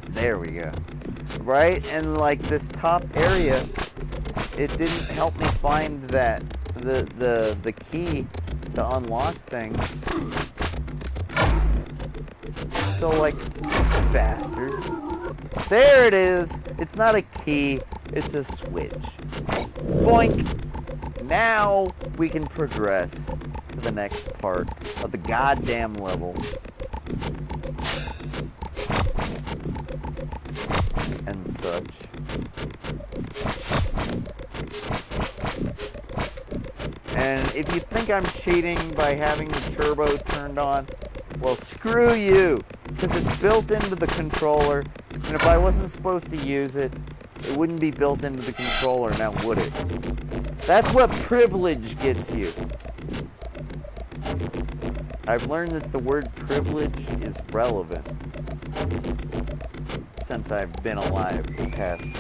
There we go. Right? And like this top area, it didn't help me find that the key to unlock things. So, like, bastard. There it is. It's not a key. It's a switch. Boink. Now we can progress to the next part of the goddamn level. And such. And if you think I'm cheating by having the turbo turned on, well, screw you, because it's built into the controller, and if I wasn't supposed to use it, it wouldn't be built into the controller, now would it? That's what privilege gets you. I've learned that the word privilege is relevant since I've been alive the past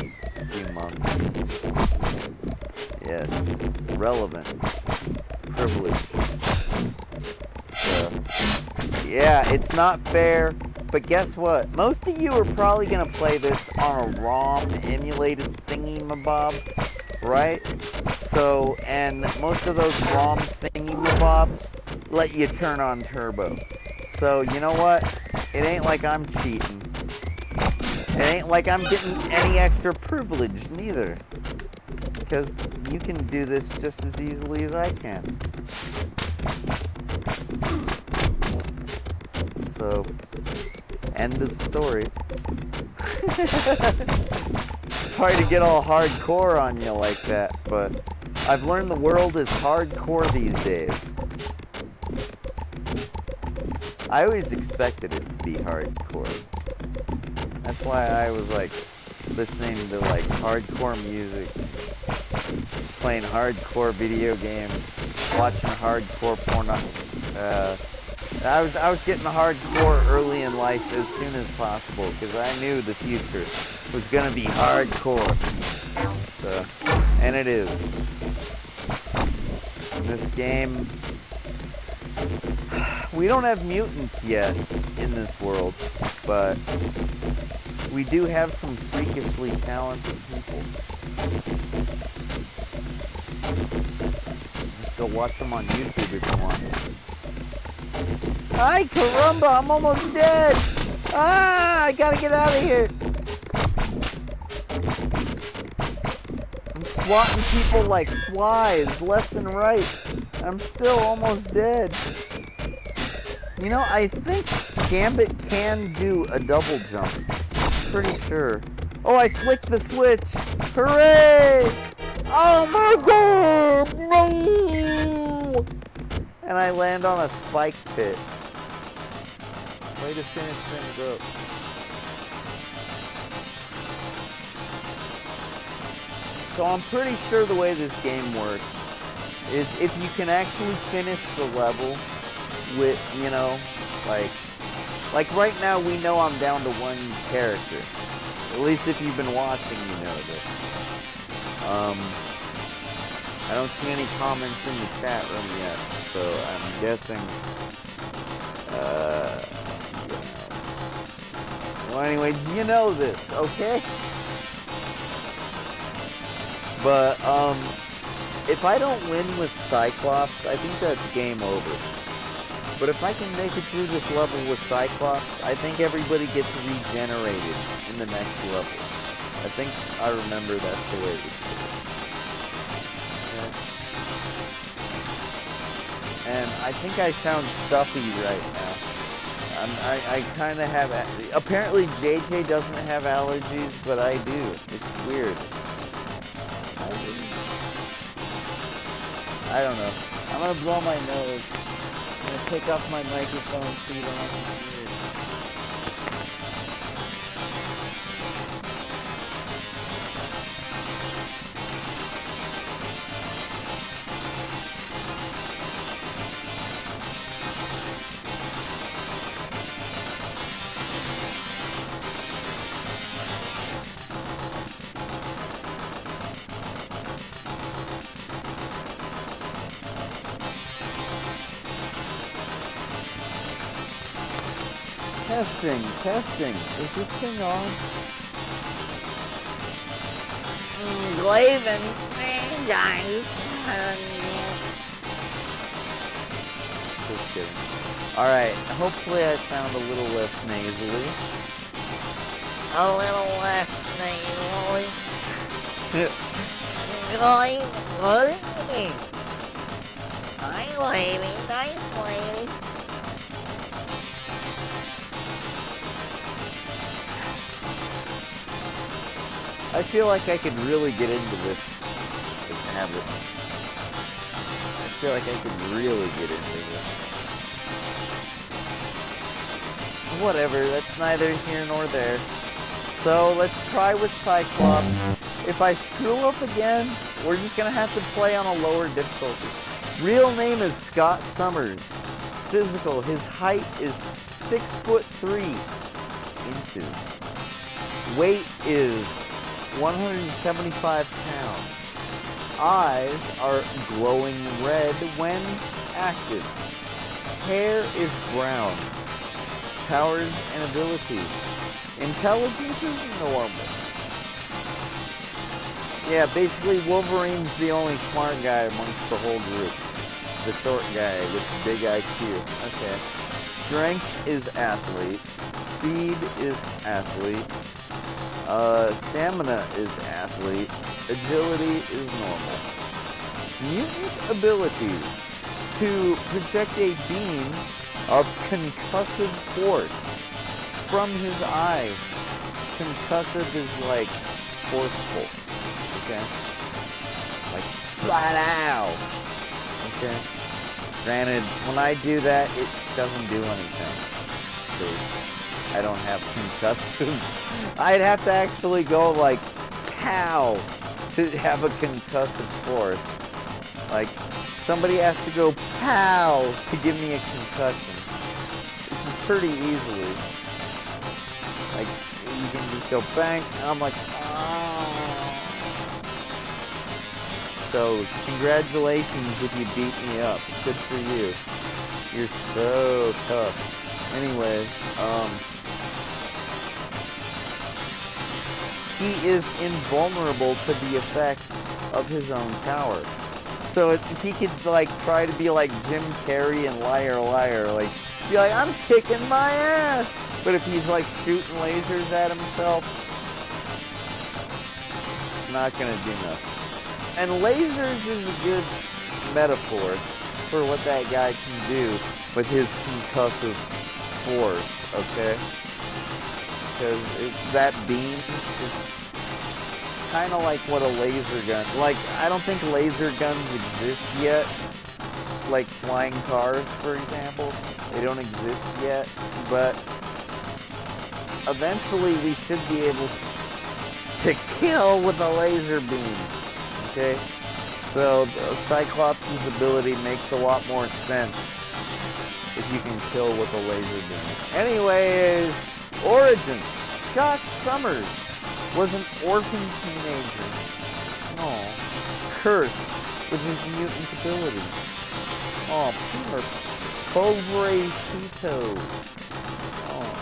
few months. Yes, relevant. Privilege. So, yeah, it's not fair, but guess what? Most of you are probably going to play this on a ROM emulated thingy-mabob, right? So, and most of those ROM thingy-mabobs let you turn on turbo. So, you know what? It ain't like I'm cheating. It ain't like I'm getting any extra privilege, neither. Because you can do this just as easily as I can. So, end of story. Sorry to get all hardcore on you like that, but I've learned the world is hardcore these days. I always expected it to be hardcore. That's why I was like listening to like hardcore music, playing hardcore video games, watching hardcore porno. I was getting hardcore early in life as soon as possible because I knew the future was gonna be hardcore. So, and it is. In this game, we don't have mutants yet in this world, but we do have some freakishly talented people. Just go watch them on YouTube if you want. Ay, caramba, I'm almost dead! Ah, I gotta get out of here! I'm swatting people like flies, left and right. I'm still almost dead. You know, I think Gambit can do a double jump. Pretty sure. Oh, I flicked the switch! Hooray! Oh my god! No! And I land on a spike pit. Way to finish things up. So I'm pretty sure the way this game works is if you can actually finish the level with, you know, like right now we know I'm down to one character. At least if you've been watching, you know that. I don't see any comments in the chat room yet, so I'm guessing, yeah. Well, anyways, you know this, okay? But, if I don't win with Cyclops, I think that's game over. But if I can make it through this level with Cyclops, I think everybody gets regenerated in the next level. I think I remember that's the way this works. And I think I sound stuffy right now. I kind of have... Apparently JJ doesn't have allergies, but I do. It's weird. I don't know. I'm going to blow my nose. I'm going to take off my microphone so you don't have to hear it. Testing. Is this thing on? Glaven. Hey guys. Just kidding. Alright, hopefully I sound a little less nasally. A little less nasally. Hi, lady. Nice lady. I feel like I could really get into this habit. I feel like I could really get into this. Whatever, that's neither here nor there. So let's try with Cyclops. If I screw up again, we're just gonna have to play on a lower difficulty. Real name is Scott Summers. Physical, his height is 6'3" inches. Weight is 175 pounds. Eyes are glowing red when active. Hair is brown. Powers and ability. Intelligence is normal. Yeah, basically Wolverine's the only smart guy amongst the whole group. The short guy with the big IQ. Okay. Strength is athlete. Speed is athlete. Stamina is athlete. Agility is normal. Mutant abilities. To project a beam of concussive force from his eyes. Concussive is like forceful. Okay? Like, blow. Okay? Granted, when I do that, it doesn't do anything. Because I don't have concussive. I'd have to actually go like, pow, to have a concussive force. Like, somebody has to go, pow, to give me a concussion. Which is pretty easily. Like, you can just go bang, and I'm like, oh. So, congratulations if you beat me up. Good for you. You're so tough. Anyways, he is invulnerable to the effects of his own power. So he could like try to be like Jim Carrey and Liar Liar, like be like, I'm kicking my ass. But if he's like shooting lasers at himself, it's not gonna do nothing. And lasers is a good metaphor for what that guy can do with his concussive force, okay? Because that beam is kind of like what a laser gun, like, I don't think laser guns exist yet, like flying cars, for example. They don't exist yet, but eventually we should be able to kill with a laser beam, okay? So Cyclops' ability makes a lot more sense if you can kill with a laser beam. Anyways, origin. Scott Summers was an orphan teenager. Oh, cursed with his mutant ability. Oh, pobrecito. Oh,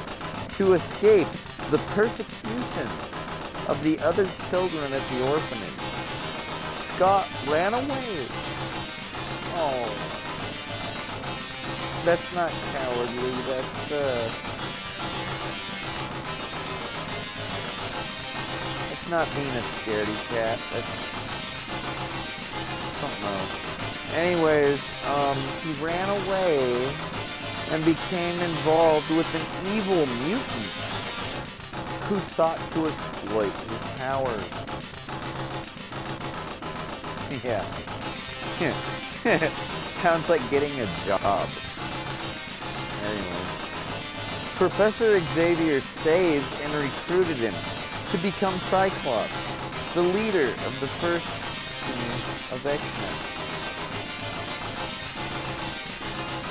to escape the persecution of the other children at the orphanage, Scott ran away. Oh, that's not cowardly. That's not being a scaredy cat. That's something else. Anyways, he ran away and became involved with an evil mutant who sought to exploit his powers. Yeah. Sounds like getting a job. Anyways. Professor Xavier saved and recruited him to become Cyclops, the leader of the first team of X-Men.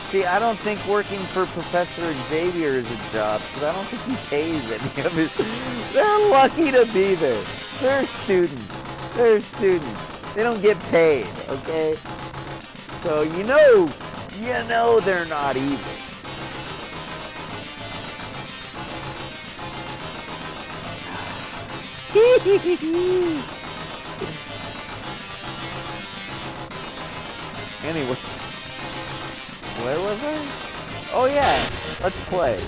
See, I don't think working for Professor Xavier is a job, because I don't think he pays any of it. They're lucky to be there. They're students. They're students. They don't get paid, okay? So, you know they're not evil. Anyway. Where was I? Oh yeah, let's play.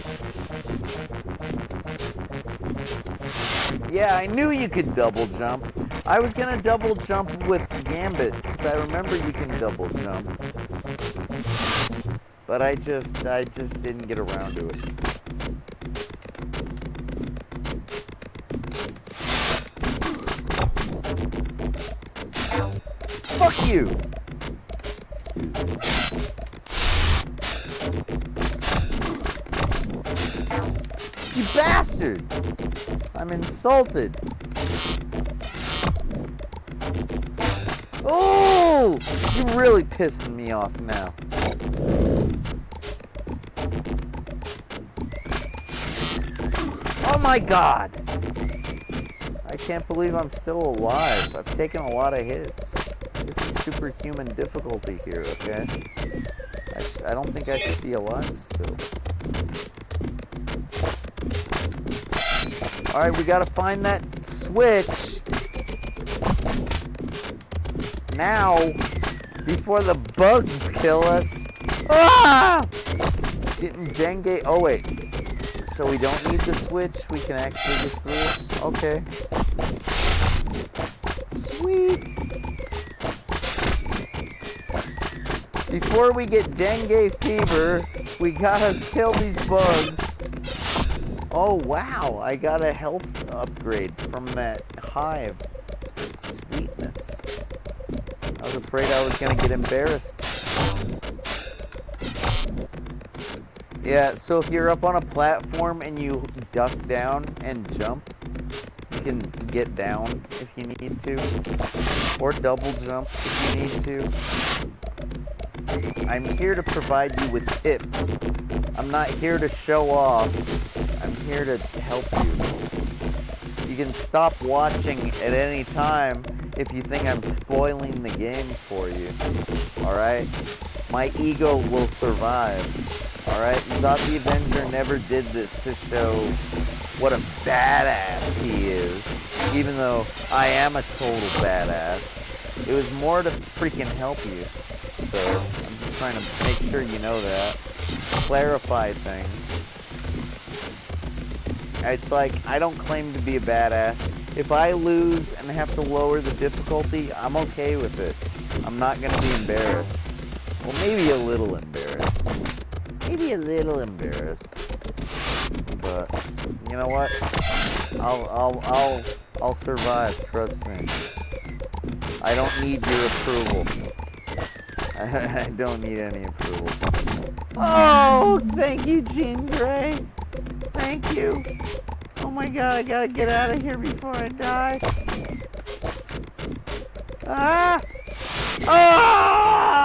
Yeah, I knew you could double jump. I was gonna double jump with Gambit, because I remember you can double jump. But I just didn't get around to it. Fuck you! You bastard! I'm insulted. Oh! You're really pissing me off now. Oh my god! I can't believe I'm still alive. I've taken a lot of hits. This is superhuman difficulty here, okay? I don't think I should be alive still. Alright, we gotta find that switch. Now, before the bugs kill us. Ah! Getting dengue. Oh, wait. So we don't need the switch. We can actually get through it. Okay. Sweet. Before we get dengue fever, we gotta kill these bugs. Oh, wow. I got a health upgrade from that hive. Sweetness. I was afraid I was gonna get embarrassed. Yeah, so if you're up on a platform and you duck down and jump, you can get down if you need to, or double jump if you need to. I'm here to provide you with tips. I'm not here to show off. I'm here to help you. You can stop watching at any time if you think I'm spoiling the game for you. Alright? My ego will survive. Alright? Zod the Avenger never did this to show what a badass he is. Even though I am a total badass. It was more to freaking help you. So, I'm just trying to make sure you know that. Clarify things. It's like, I don't claim to be a badass. If I lose and have to lower the difficulty, I'm okay with it. I'm not gonna be embarrassed. Well, maybe a little embarrassed. Maybe a little embarrassed. But, you know what? I'll survive, trust me. I don't need your approval. I don't need any approval. Oh, thank you, Jean Grey. Thank you. Oh my god, I gotta get out of here before I die. Ah! Ah!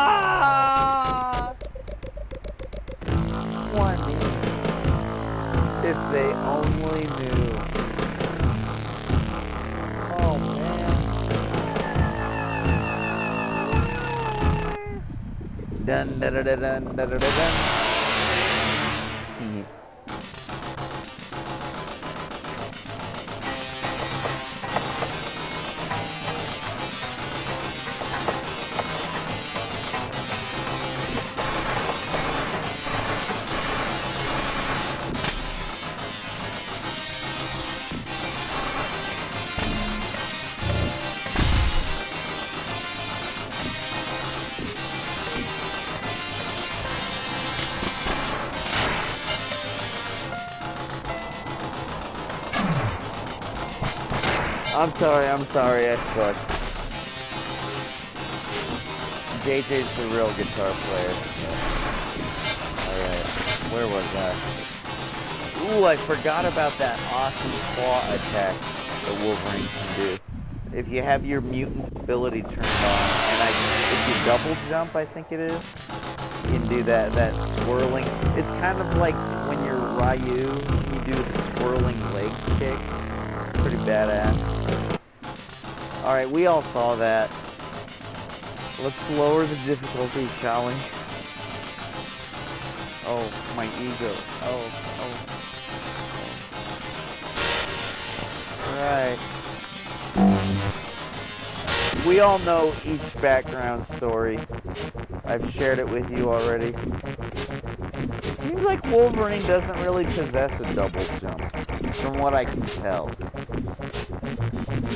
One. If they only knew. Oh man. Dun dun dun dun dun dun dun dun. I'm sorry, I suck. JJ's the real guitar player. Alright, where was that? Ooh, I forgot about that awesome claw attack that Wolverine can do. If you have your mutant ability turned on, and if you double jump, I think it is, you can do that swirling. It's kind of like when you're Ryu, you do the swirling leg kick. Pretty badass. Alright, we all saw that. Let's lower the difficulty, shall we? Oh, my ego. Oh. Alright. We all know each background story. I've shared it with you already. It seems like Wolverine doesn't really possess a double jump, from what I can tell.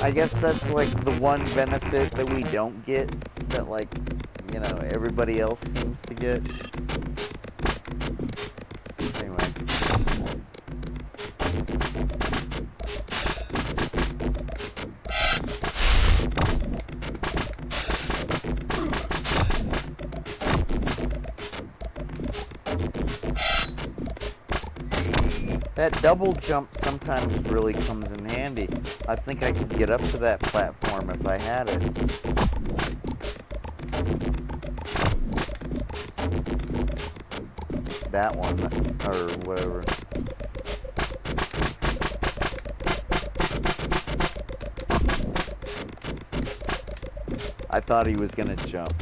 I guess that's like the one benefit that we don't get, that like, you know, everybody else seems to get. Anyway. That double jump sometimes really comes in handy. I think I could get up to that platform if I had it. That one, or whatever. I thought he was gonna jump.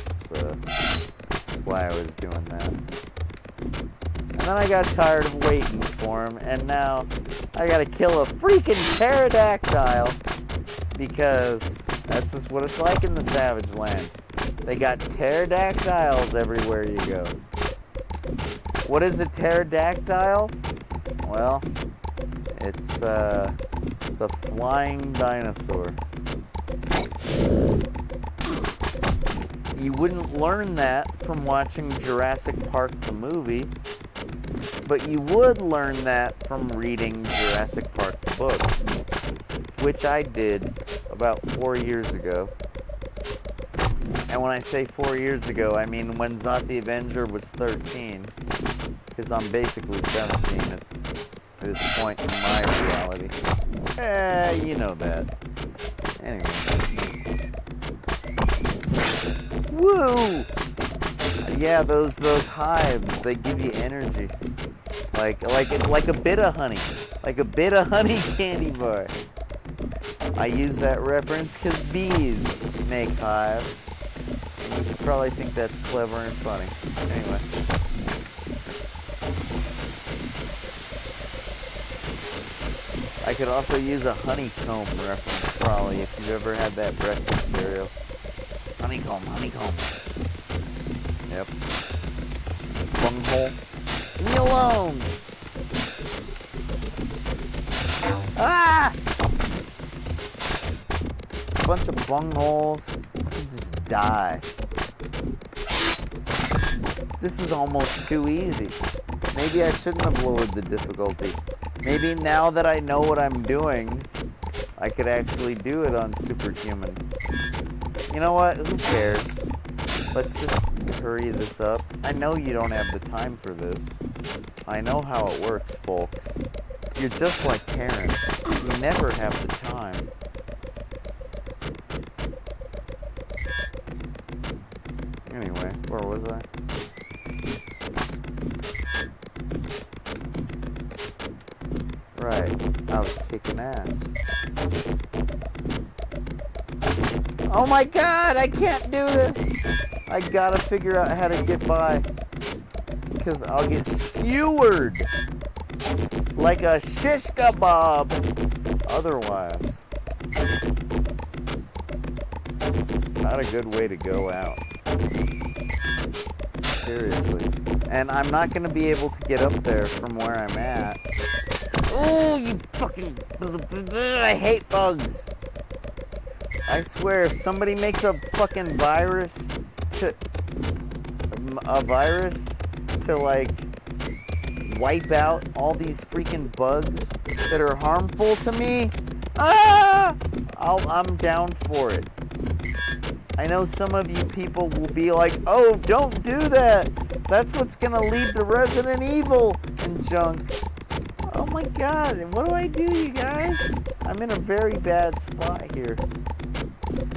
That's why I was doing that. And then I got tired of waiting for him, and now I gotta kill a freaking pterodactyl, because that's just what it's like in the Savage Land. They got pterodactyls everywhere you go. What is a pterodactyl? Well, it's a flying dinosaur. You wouldn't learn that from watching Jurassic Park the movie, but you would learn that from reading Jurassic Park the book, which I did about 4 years ago. And when I say 4 years ago, I mean when Zot the Avenger was 13, because I'm basically 17 at this point in my reality. You know that. Anyway. Woo! Yeah, those hives, they give you energy. Like a bit of honey. Like a bit of honey candy bar. I use that reference because bees make hives. And you should probably think that's clever and funny. Anyway. I could also use a honeycomb reference, probably, if you've ever had that breakfast cereal. Honeycomb, honeycomb. Yep. Bunghole. Leave me alone! Ah! A bunch of bungholes. You can just die. This is almost too easy. Maybe I shouldn't have lowered the difficulty. Maybe now that I know what I'm doing, I could actually do it on Superhuman. You know what? Who cares? Let's just hurry this up. I know you don't have the time for this. I know how it works, folks. You're just like parents. You never have the time. Anyway, where was I? Right, I was kicking ass. Oh my god, I can't do this! I gotta figure out how to get by. Because I'll get skewered like a shish kebab otherwise. Not a good way to go out. Seriously. And I'm not gonna be able to get up there from where I'm at. Oh, you fucking... I hate bugs. I swear, if somebody makes a fucking virus to like wipe out all these freaking bugs that are harmful to me, I'm down for it. I know some of you people will be like, oh, don't do that. That's what's gonna lead to Resident Evil and junk. Oh my god, what do I do, you guys? I'm in a very bad spot here.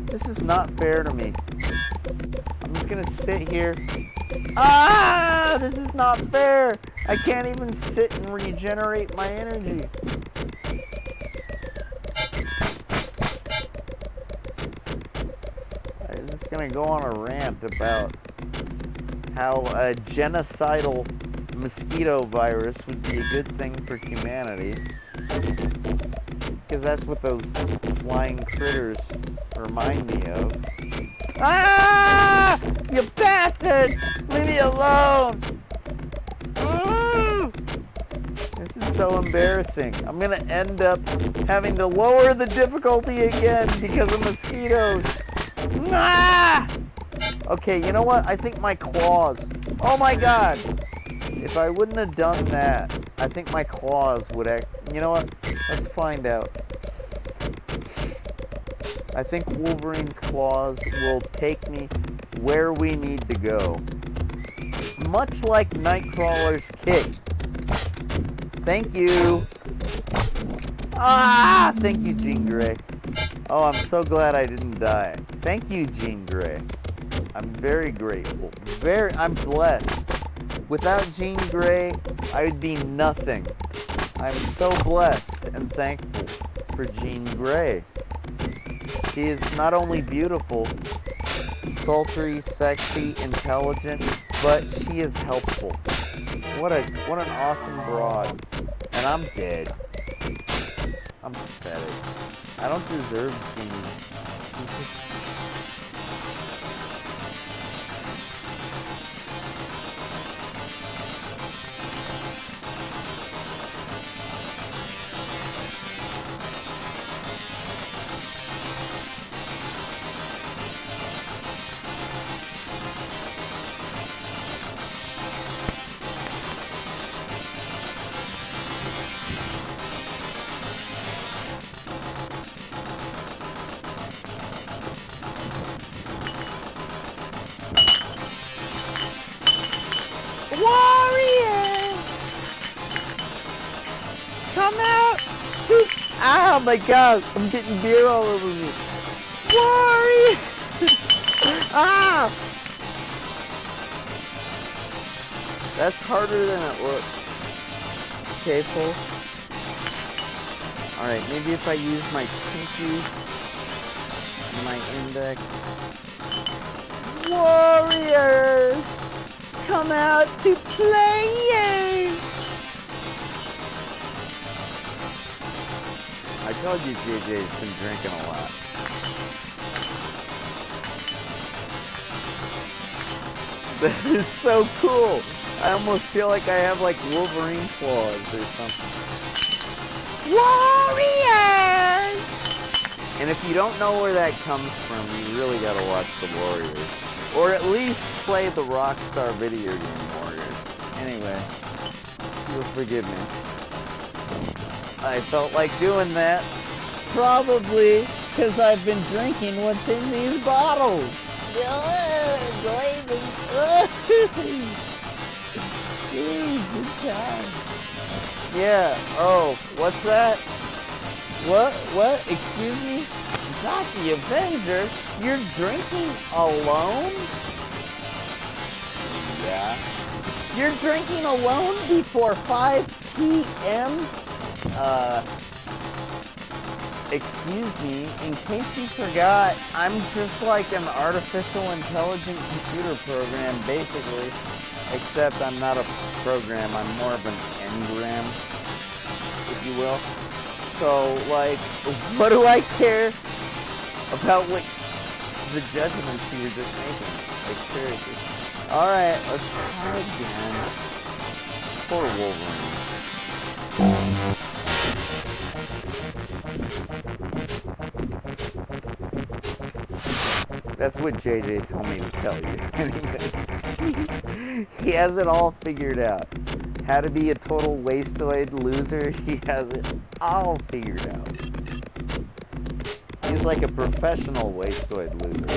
This is not fair to me. I'm just gonna sit here. This is not fair. I can't even sit and regenerate my energy. I was just gonna go on a rant about how a genocidal mosquito virus would be a good thing for humanity. Because that's what those flying critters remind me of. Ah! You bastard! Leave me alone! Ah! This is so embarrassing. I'm gonna end up having to lower the difficulty again because of mosquitoes. Ah! Okay, you know what? I think my claws. Oh my god! If I wouldn't have done that, I think my claws would act. You know what? Let's find out. I think Wolverine's claws will take me where we need to go. Much like Nightcrawler's kick. Thank you. Ah! Thank you, Jean Grey. Oh, I'm so glad I didn't die. Thank you, Jean Grey. I'm very grateful. I'm blessed. Without Jean Grey, I would be nothing. I'm so blessed and thankful for Jean Grey. She is not only beautiful, sultry, sexy, intelligent, but she is helpful. What an awesome broad. And I'm dead. I'm pathetic. I don't deserve Jean. She's just... Warriors! Come out to... Oh my god, I'm getting beer all over me. Warriors! Ah! That's harder than it looks. Okay, folks. Alright, maybe if I use my pinky and my index. Warriors! Come out to play! I told you JJ's been drinking a lot. That is so cool! I almost feel like I have like Wolverine claws or something. Warriors! And if you don't know where that comes from, you really gotta watch the Warriors. Or at least play the Rockstar video game Warriors. Anyway, you'll forgive me. I felt like doing that. Probably because I've been drinking what's in these bottles. Good time. Yeah, oh, what's that? What? Excuse me? Zach the Avenger? You're drinking alone? Yeah. You're drinking alone before 5 p.m.? Excuse me, in case you forgot, I'm just like an artificial intelligent computer program, basically. Except I'm not a program, I'm more of an engram, if you will. So, like, what do I care about what the judgments you were just making? Like, seriously. Alright, let's try again. Poor Wolverine. That's what JJ told me to tell you. Anyways, he has it all figured out. How to be a total wasteoid loser, he has it all figured out. He's like a professional wasteoid loser.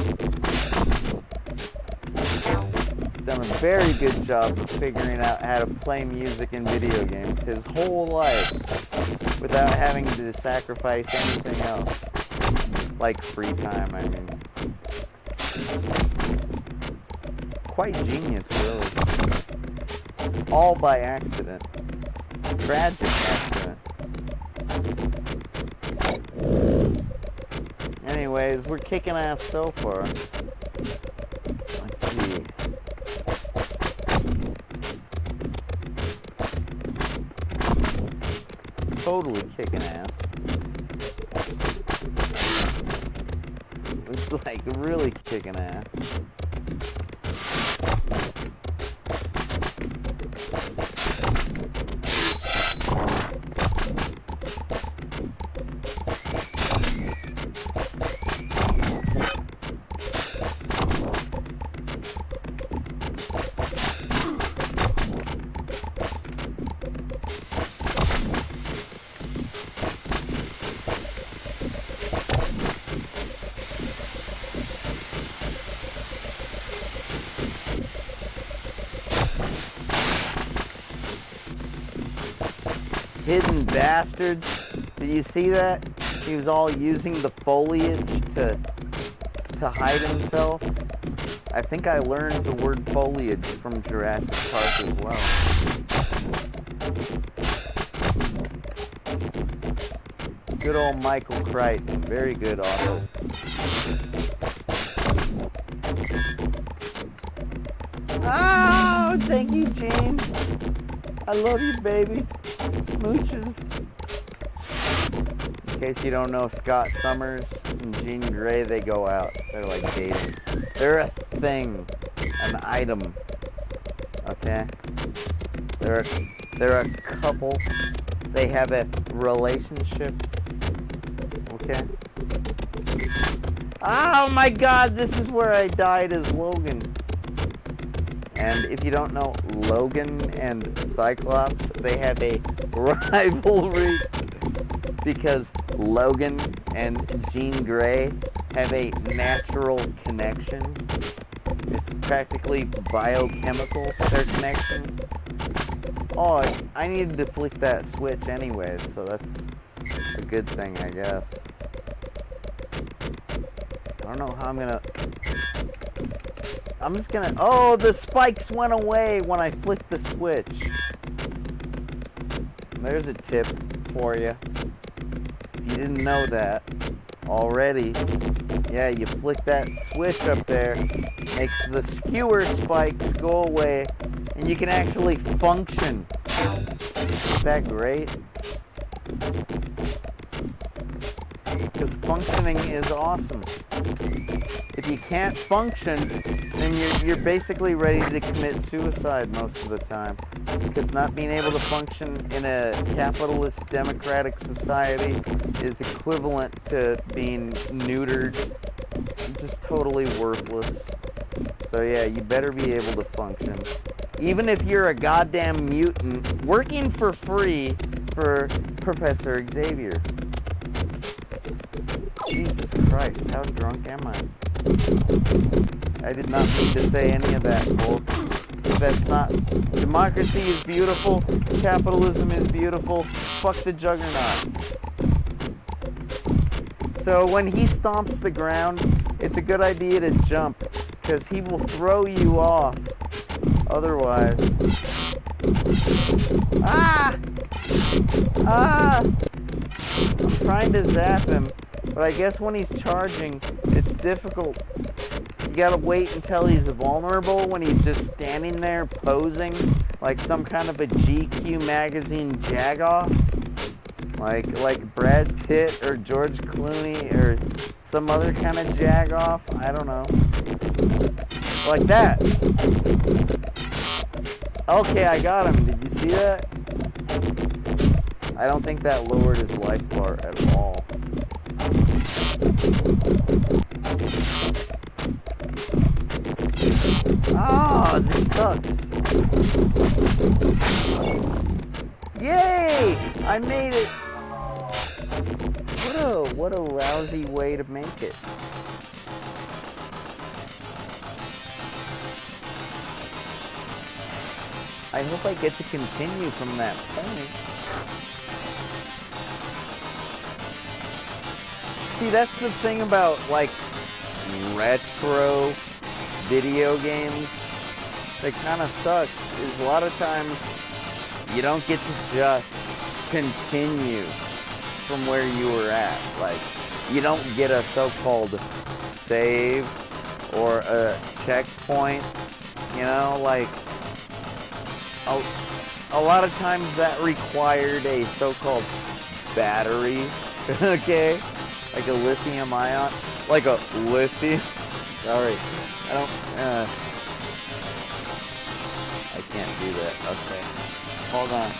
He's done a very good job of figuring out how to play music in video games his whole life without having to sacrifice anything else. Like free time, I mean. Quite genius, really. All by accident. Tragic accident. Anyways, we're kicking ass so far. Let's see. Totally kicking ass. like really kicking ass. Hidden bastards. Did you see that? He was all using the foliage to hide himself. I think I learned the word foliage from Jurassic Park as well. Good old Michael Crichton. Very good auto. Oh, thank you, Gene. I love you, baby. Smooches. In case you don't know, Scott Summers and Jean Grey, they go out. They're like dating. They're a thing, an item. Okay? They're a couple. They have a relationship. Okay? Oh my god, this is where I died as Logan. And if you don't know, Logan and Cyclops, they have a rivalry because Logan and Jean Grey have a natural connection. It's practically biochemical, their connection. Oh, I needed to flick that switch anyways, so that's a good thing, I guess. I don't know how I'm just gonna... Oh, the spikes went away when I flicked the switch. There's a tip for you. If you didn't know that already, yeah, you flick that switch up there, makes the skewer spikes go away, and you can actually function. Isn't that great? Because functioning is awesome. If you can't function, then you're basically ready to commit suicide most of the time. Because not being able to function in a capitalist democratic society is equivalent to being neutered. Just totally worthless. So yeah, you better be able to function. Even if you're a goddamn mutant working for free for Professor Xavier. Jesus Christ, how drunk am I? I did not mean to say any of that, folks. That's not... Democracy is beautiful. Capitalism is beautiful. Fuck the juggernaut. So when he stomps the ground, it's a good idea to jump, because he will throw you off. Otherwise... Ah! Ah! I'm trying to zap him. But I guess when he's charging, it's difficult. You gotta wait until he's vulnerable when he's just standing there posing like some kind of a GQ magazine jagoff. Like Brad Pitt or George Clooney or some other kind of jagoff. I don't know. Like that. Okay, I got him. Did you see that? I don't think that lowered his life bar at all. Oh, this sucks. Yay! I made it. What a lousy way to make it. I hope I get to continue from that point. See, that's the thing about, like, retro video games that kind of sucks, is a lot of times you don't get to just continue from where you were at. Like, you don't get a so-called save or a checkpoint, you know, like, a lot of times that required a so-called battery, okay? Like a lithium ion. Like a lithium. Sorry. I don't, I can't do that. Okay. Hold on.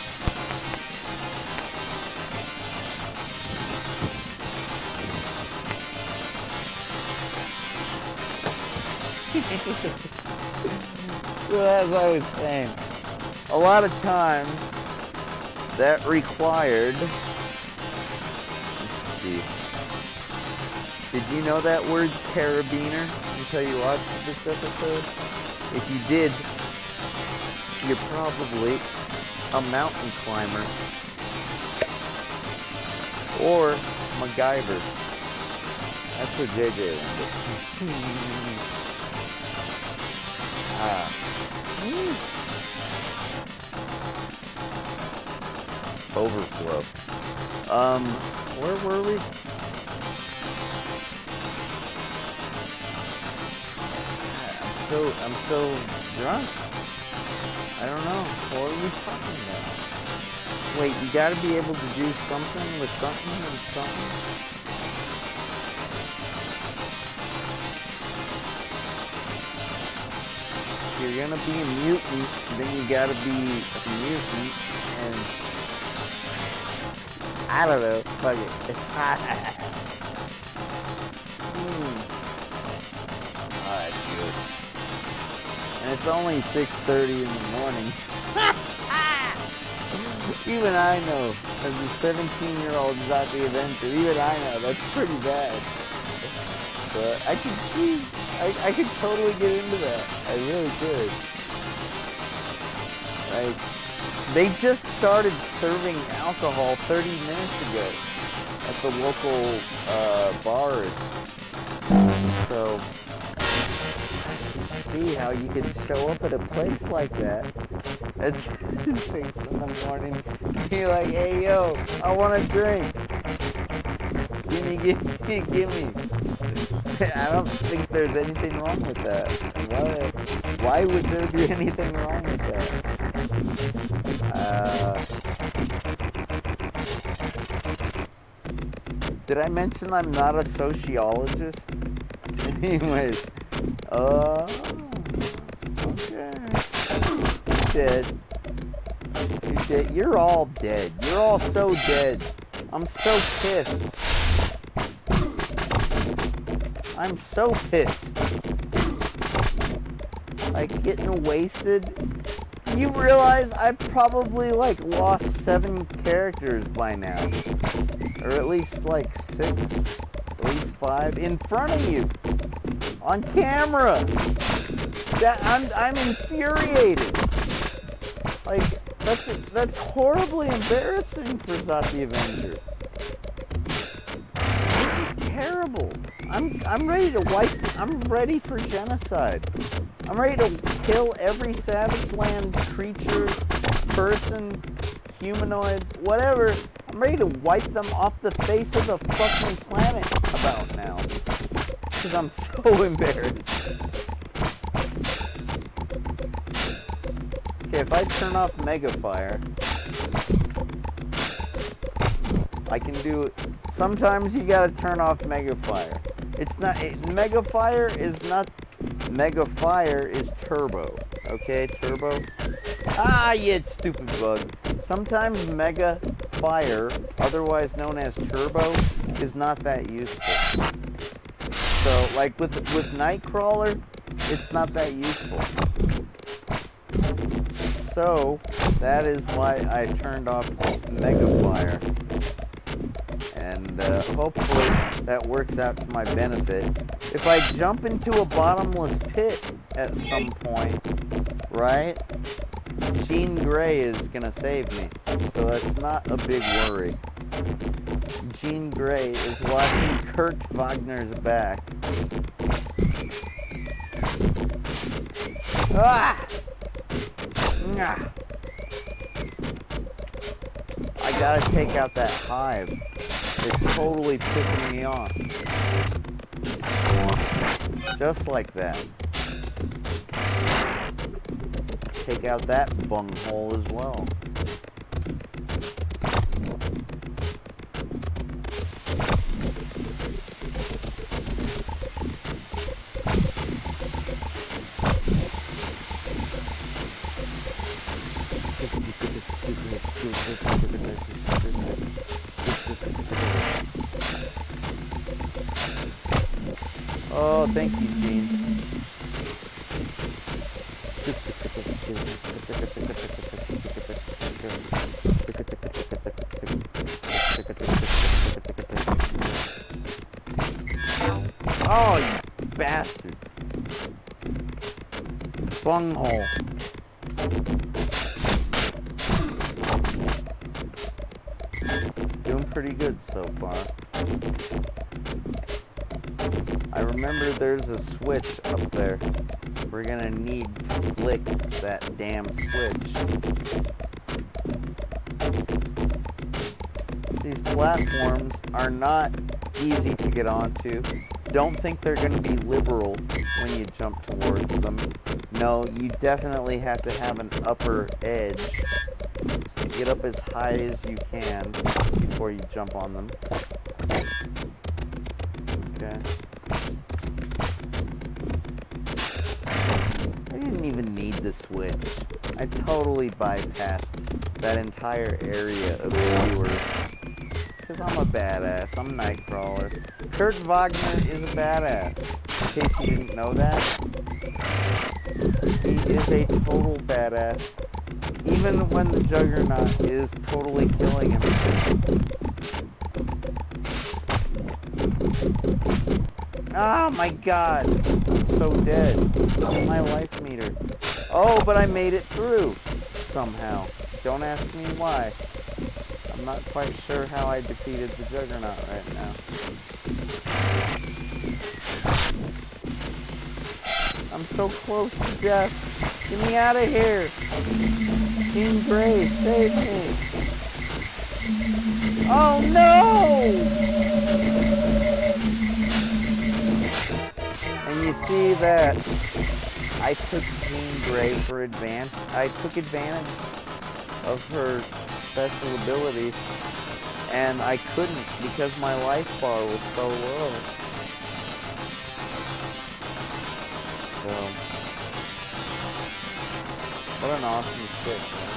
So as I was saying, a lot of times that required, let's see, did you know that word carabiner until you watched this episode? If you did, you're probably a mountain climber or MacGyver. That's where JJ landed. Overflow. Where were we? I'm so drunk. I don't know. What are we talking about? Wait, you gotta be able to do something with something and something? If you're gonna be a mutant, then you gotta be a mutant, and I don't know. Fuck it. Oh, that's good. And it's only 6:30 in the morning. Even I know, as a 17-year-old Zombie Adventure, even I know that's pretty bad. But I can see, I could totally get into that. I really could. Like, they just started serving alcohol 30 minutes ago at the local bars. So I can see how you could show up at a place like that at 6 in the morning. You're like, hey yo, I want a drink. Gimme. I don't think there's anything wrong with that. Why would there be anything wrong with that? Did I mention I'm not a sociologist? Anyways, okay. Dead. You're dead. You're all dead. You're all so dead. I'm so pissed. I'm so pissed. Like, getting wasted. You realize I probably, like, lost 7 characters by now. Or at least, like, 6. At least 5. In front of you. On camera. I'm infuriated. Like, that's horribly embarrassing for Zati Avenger. This is terrible. I'm ready to I'm ready for genocide. I'm ready to kill every Savage Land creature, person, humanoid, whatever. I'm ready to wipe them off the face of the fucking planet about now. Because I'm so embarrassed. Okay, if I turn off Mega Fire, I can do it. Sometimes you gotta turn off Mega Fire. It's not, Mega Fire is not, Mega Fire is turbo. Okay, turbo? Ah, you stupid bug. Sometimes Mega Fire, otherwise known as turbo, is not that useful. So, like with Nightcrawler, it's not that useful. So, that is why I turned off Mega Fire. And hopefully that works out to my benefit. If I jump into a bottomless pit at some point, right, Jean Grey is gonna save me. So that's not a big worry. Jean Grey is watching Kurt Wagner's back. Ah! I gotta take out that hive. They're totally pissing me off. Just like that. Take out that bunghole as well. Oh, thank you, Gene. Oh, you bastard. Bunghole. Doing pretty good so far. I remember there's a switch up there. We're gonna need to flick that damn switch. These platforms are not easy to get onto. Don't think they're gonna be liberal when you jump towards them. No, you definitely have to have an upper edge. So get up as high as you can before you jump on them. Okay. I didn't even need the switch. I totally bypassed that entire area of skewers. Because I'm a badass. I'm Nightcrawler. Kurt Wagner is a badass. In case you didn't know that. He is a total badass. Even when the Juggernaut is totally killing him. Oh my god. I'm so dead. My life meter. Oh, but I made it through. Somehow. Don't ask me why. I'm not quite sure how I defeated the Juggernaut right now. I'm so close to death. Get me out of here. Jean Grey, save me. Oh no! And you see that I took Jean Grey for advantage. I took advantage of her special ability, and I couldn't because my life bar was so low. So, what an awesome trick, man.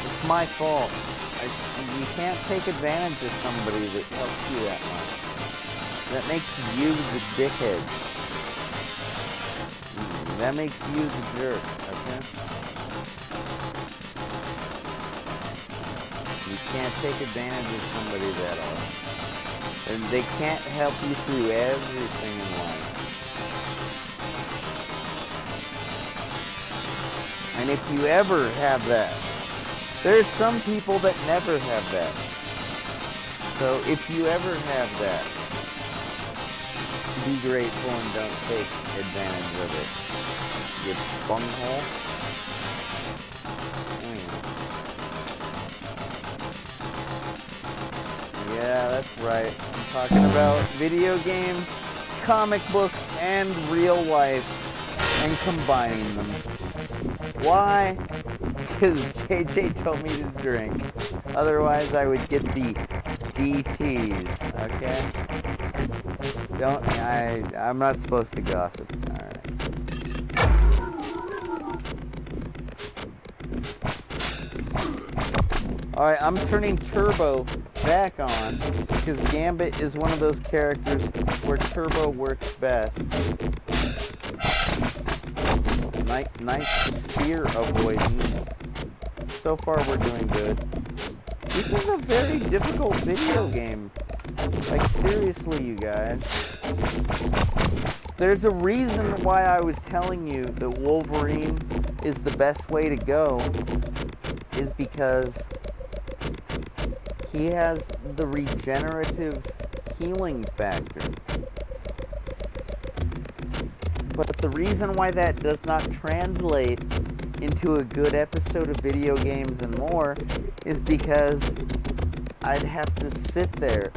It's my fault. You can't take advantage of somebody that helps you that much. That makes you the dickhead. That makes you the jerk, okay? You can't take advantage of somebody that awesome. And they can't help you through everything in life. And if you ever have that, there's some people that never have that. So if you ever have that, be grateful and don't take advantage of it. You bunghole. Yeah, that's right. I'm talking about video games, comic books, and real life, and combining them. Why? Because JJ told me to drink. Otherwise, I would get the DTs, okay? I'm not supposed to gossip. Alright, I'm turning Turbo back on because Gambit is one of those characters where Turbo works best. Nice spear avoidance. So far we're doing good. This is a very difficult video game. Like seriously, you guys. There's a reason why I was telling you that Wolverine is the best way to go, is because he has the regenerative healing factor. But the reason why that does not translate into a good episode of video games and more is because I'd have to sit there.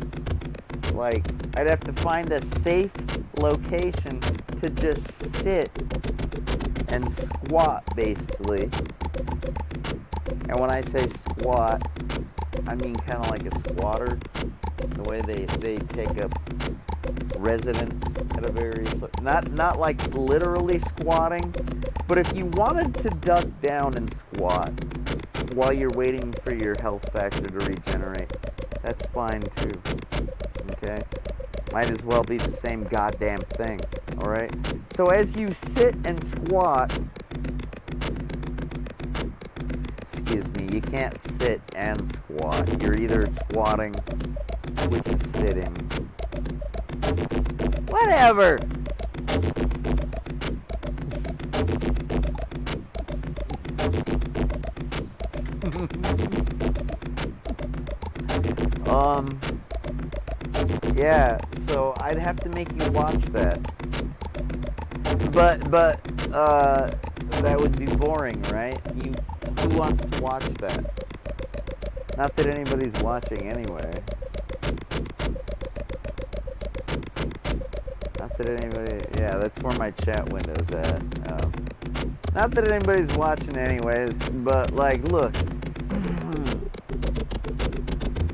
Like, I'd have to find a safe location to just sit and squat, basically. And when I say squat, I mean kind of like a squatter. The way they take up residence at a various... Not like literally squatting, but if you wanted to duck down and squat while you're waiting for your health factor to regenerate, that's fine too. okay? Might as well be the same goddamn thing, alright? So as you sit and squat, excuse me, you can't sit and squat. You're either squatting, which is sitting. Whatever! Yeah, so I'd have to make you watch that. But, that would be boring, right? Who wants to watch that? Not that anybody's watching anyway. Not that anybody, yeah, that's where my chat window's at. Not that anybody's watching anyways, but like, look.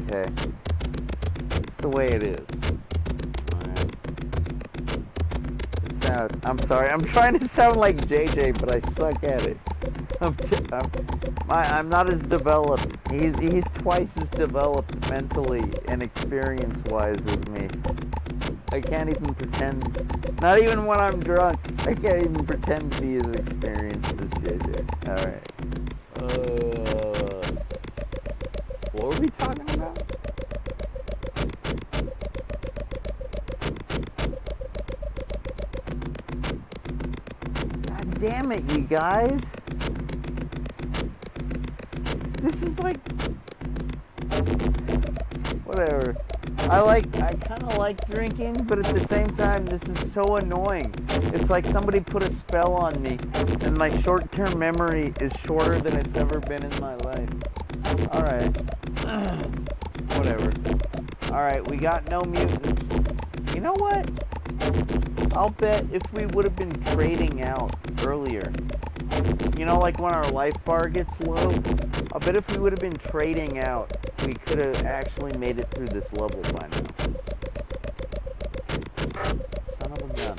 Okay. It's the way it is. Alright. I'm sorry, I'm trying to sound like JJ, but I suck at it. I'm not as developed. He's twice as developed mentally and experience-wise as me. I can't even pretend. Not even when I'm drunk. I can't even pretend to be as experienced as JJ. Alright. What were we talking about? God damn it, you guys. This is like... Whatever. I kind of like drinking, but at the same time, this is so annoying. It's like somebody put a spell on me, and my short-term memory is shorter than it's ever been in my life. Alright. Whatever. Alright, we got no mutants. You know what? I'll bet if we would have been trading out earlier, you know, like when our life bar gets low, I'll bet if we would have been trading out, we could have actually made it through this level by now. Son of a gun.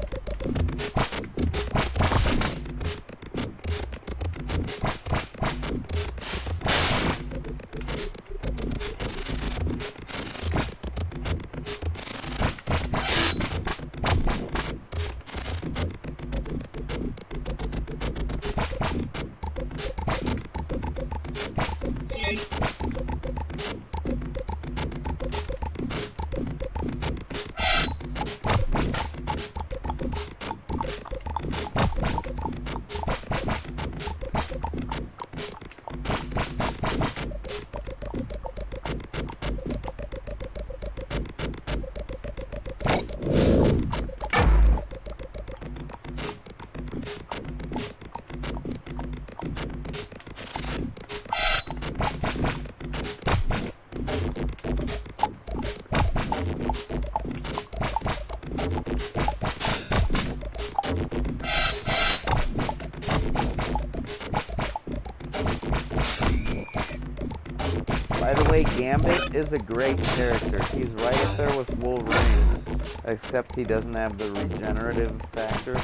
By the way, Gambit is a great character. He's right up there with Wolverine, except he doesn't have the regenerative factor.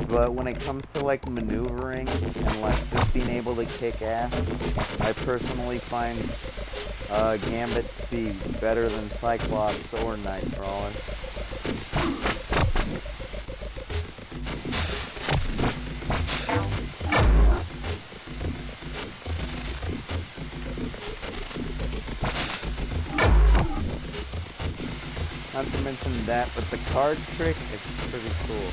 But when it comes to like maneuvering and like just being able to kick ass, I personally find Gambit to be better than Cyclops or Nightcrawler. Not to mention that, but the card trick is pretty cool.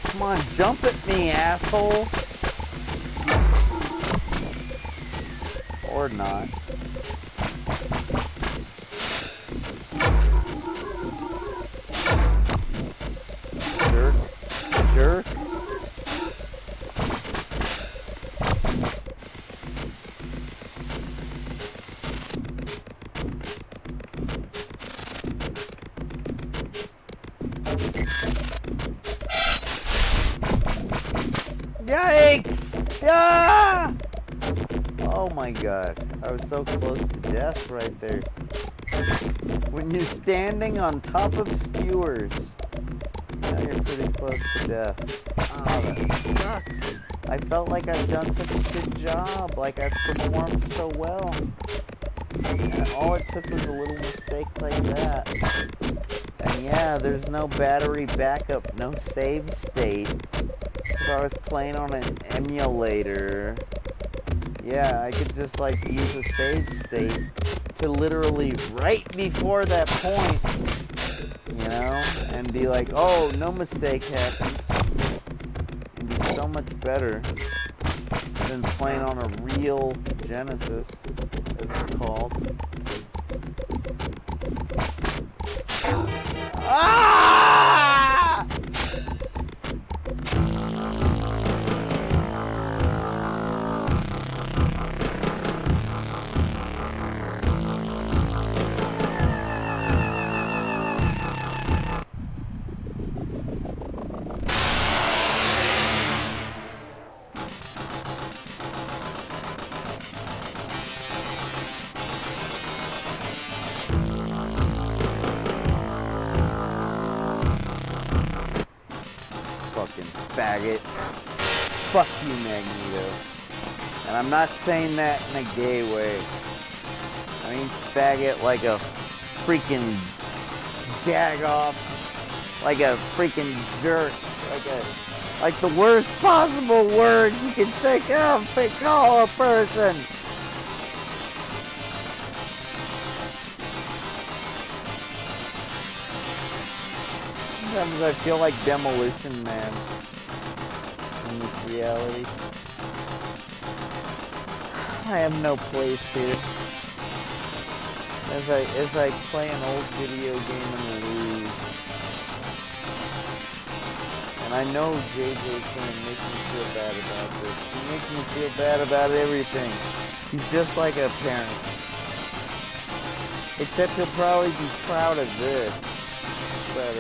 Come on, jump at me, asshole! Or not. Jerk. Jerk. Yikes! Ah! Oh my god. I was so close to death right there. When you're standing on top of skewers, Now you're pretty close to death. Oh, that sucked. I felt like I've done such a good job. Like I've performed so well. And all it took was a little mistake like that. And yeah, there's no battery backup, no save state. If I was playing on an emulator, yeah, I could just like use a save state to literally right before that point, you know, and be like, oh, no mistake happened. It'd be so much better than playing on a real Genesis, as it's called. Ah! Fucking faggot. Fuck you, Magneto. And I'm not saying that in a gay way. I mean faggot like a freaking jag-off. Like a freaking jerk. Like the worst possible word you can think of to call a person. Sometimes I feel like Demolition Man in this reality. I have no place here. As I play an old video game and lose. And I know JJ's gonna make me feel bad about this. He makes me feel bad about everything. He's just like a parent. Except he'll probably be proud of this. But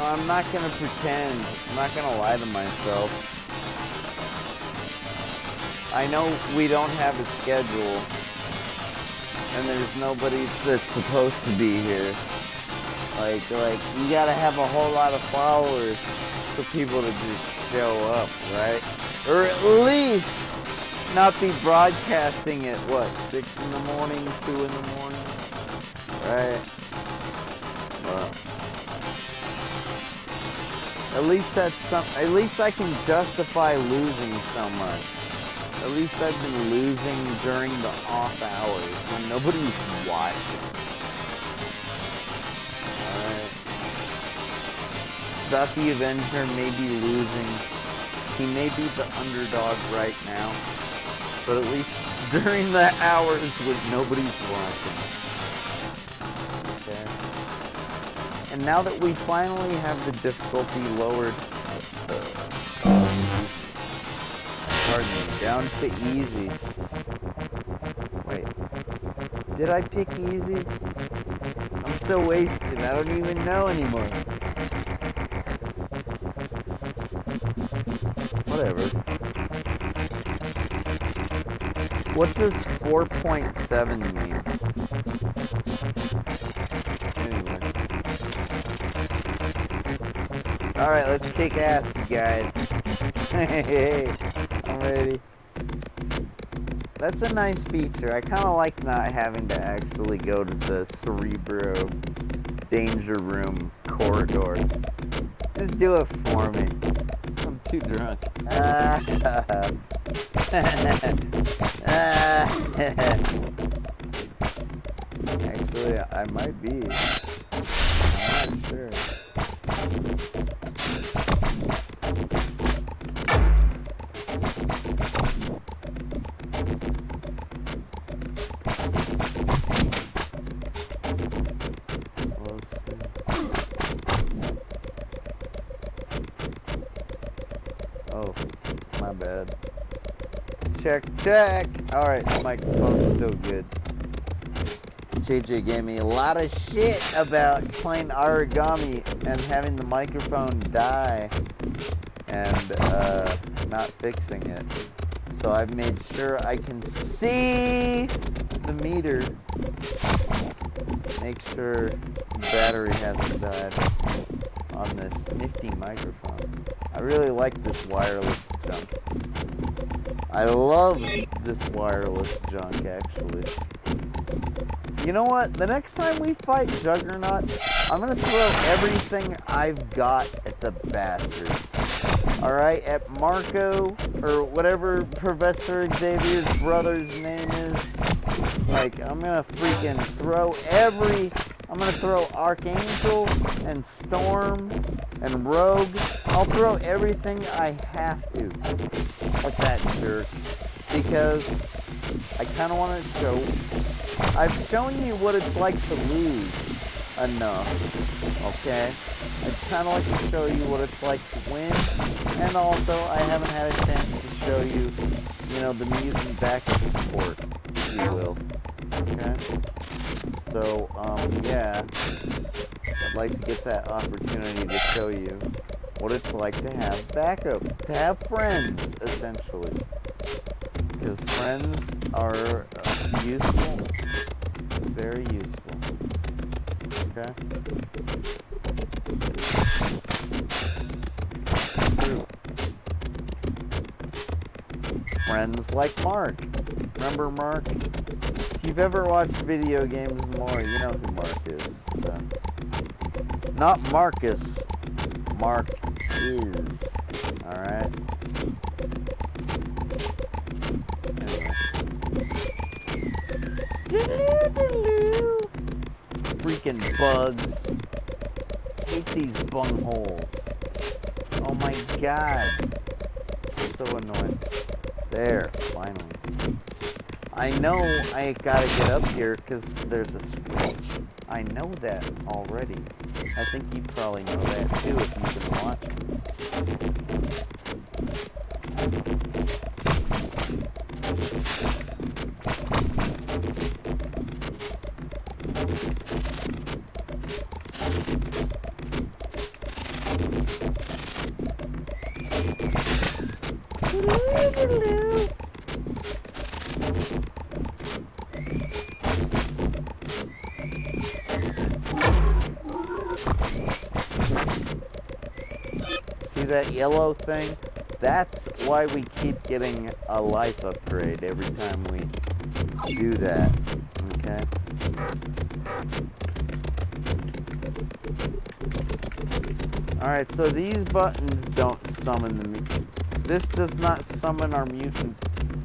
I'm not gonna pretend. I'm not gonna lie to myself. I know we don't have a schedule, and there's nobody that's supposed to be here. Like you gotta have a whole lot of followers for people to just show up, right? Or at least not be broadcasting at what, 6 in the morning, 2 in the morning, right? Well. At least that's some. At least I can justify losing so much. At least I've been losing during the off hours when nobody's watching. Alright. Zucky Avenger may be losing. He may be the underdog right now. But at least it's during the hours when nobody's watching. Okay. And now that we finally have the difficulty lowered, pardon me, down to easy. Wait, did I pick easy? I'm so wasted, I don't even know anymore. Whatever. What does 4.7 mean? Alright, let's kick ass, you guys. Hey, I'm ready. That's a nice feature. I kind of like not having to actually go to the Cerebro danger room corridor. Just do it for me. I'm too drunk. Actually, I might be. I'm not sure. We'll see. Oh, my bad. Check, check. All right, the microphone's still good. JJ gave me a lot of shit about playing origami and having the microphone die and not fixing it. So I've made sure I can see the meter. Make sure the battery hasn't died on this nifty microphone. I really like this wireless junk. I love this wireless junk, actually. You know what? The next time we fight Juggernaut, I'm gonna throw everything I've got at the bastard. Alright? At Marco, or whatever Professor Xavier's brother's name is. Like, I'm gonna freaking throw I'm gonna throw Archangel and Storm and Rogue. I'll throw everything I have to at that jerk. Because I kinda wanna show... I've shown you what it's like to lose enough, okay? I'd kind of like to show you what it's like to win, and also I haven't had a chance to show you, you know, the mutant backup support, if you will, okay? So, yeah, I'd like to get that opportunity to show you what it's like to have backup, to have friends, essentially. Because friends are useful, very useful, okay? It's true. Friends like Mark. Remember Mark? If you've ever watched video games more, you know who Mark is. So. Not Marcus. Mark is. Alright? Freaking bugs. Hate these bungholes. Oh my god. So annoying. There, finally. I know I gotta get up here because there's a switch. I know that already. I think you probably know that too if you've been watching. See that yellow thing? That's why we keep getting a life upgrade every time we do that, okay? Alright, so these buttons don't summon the mutant. This does not summon our mutant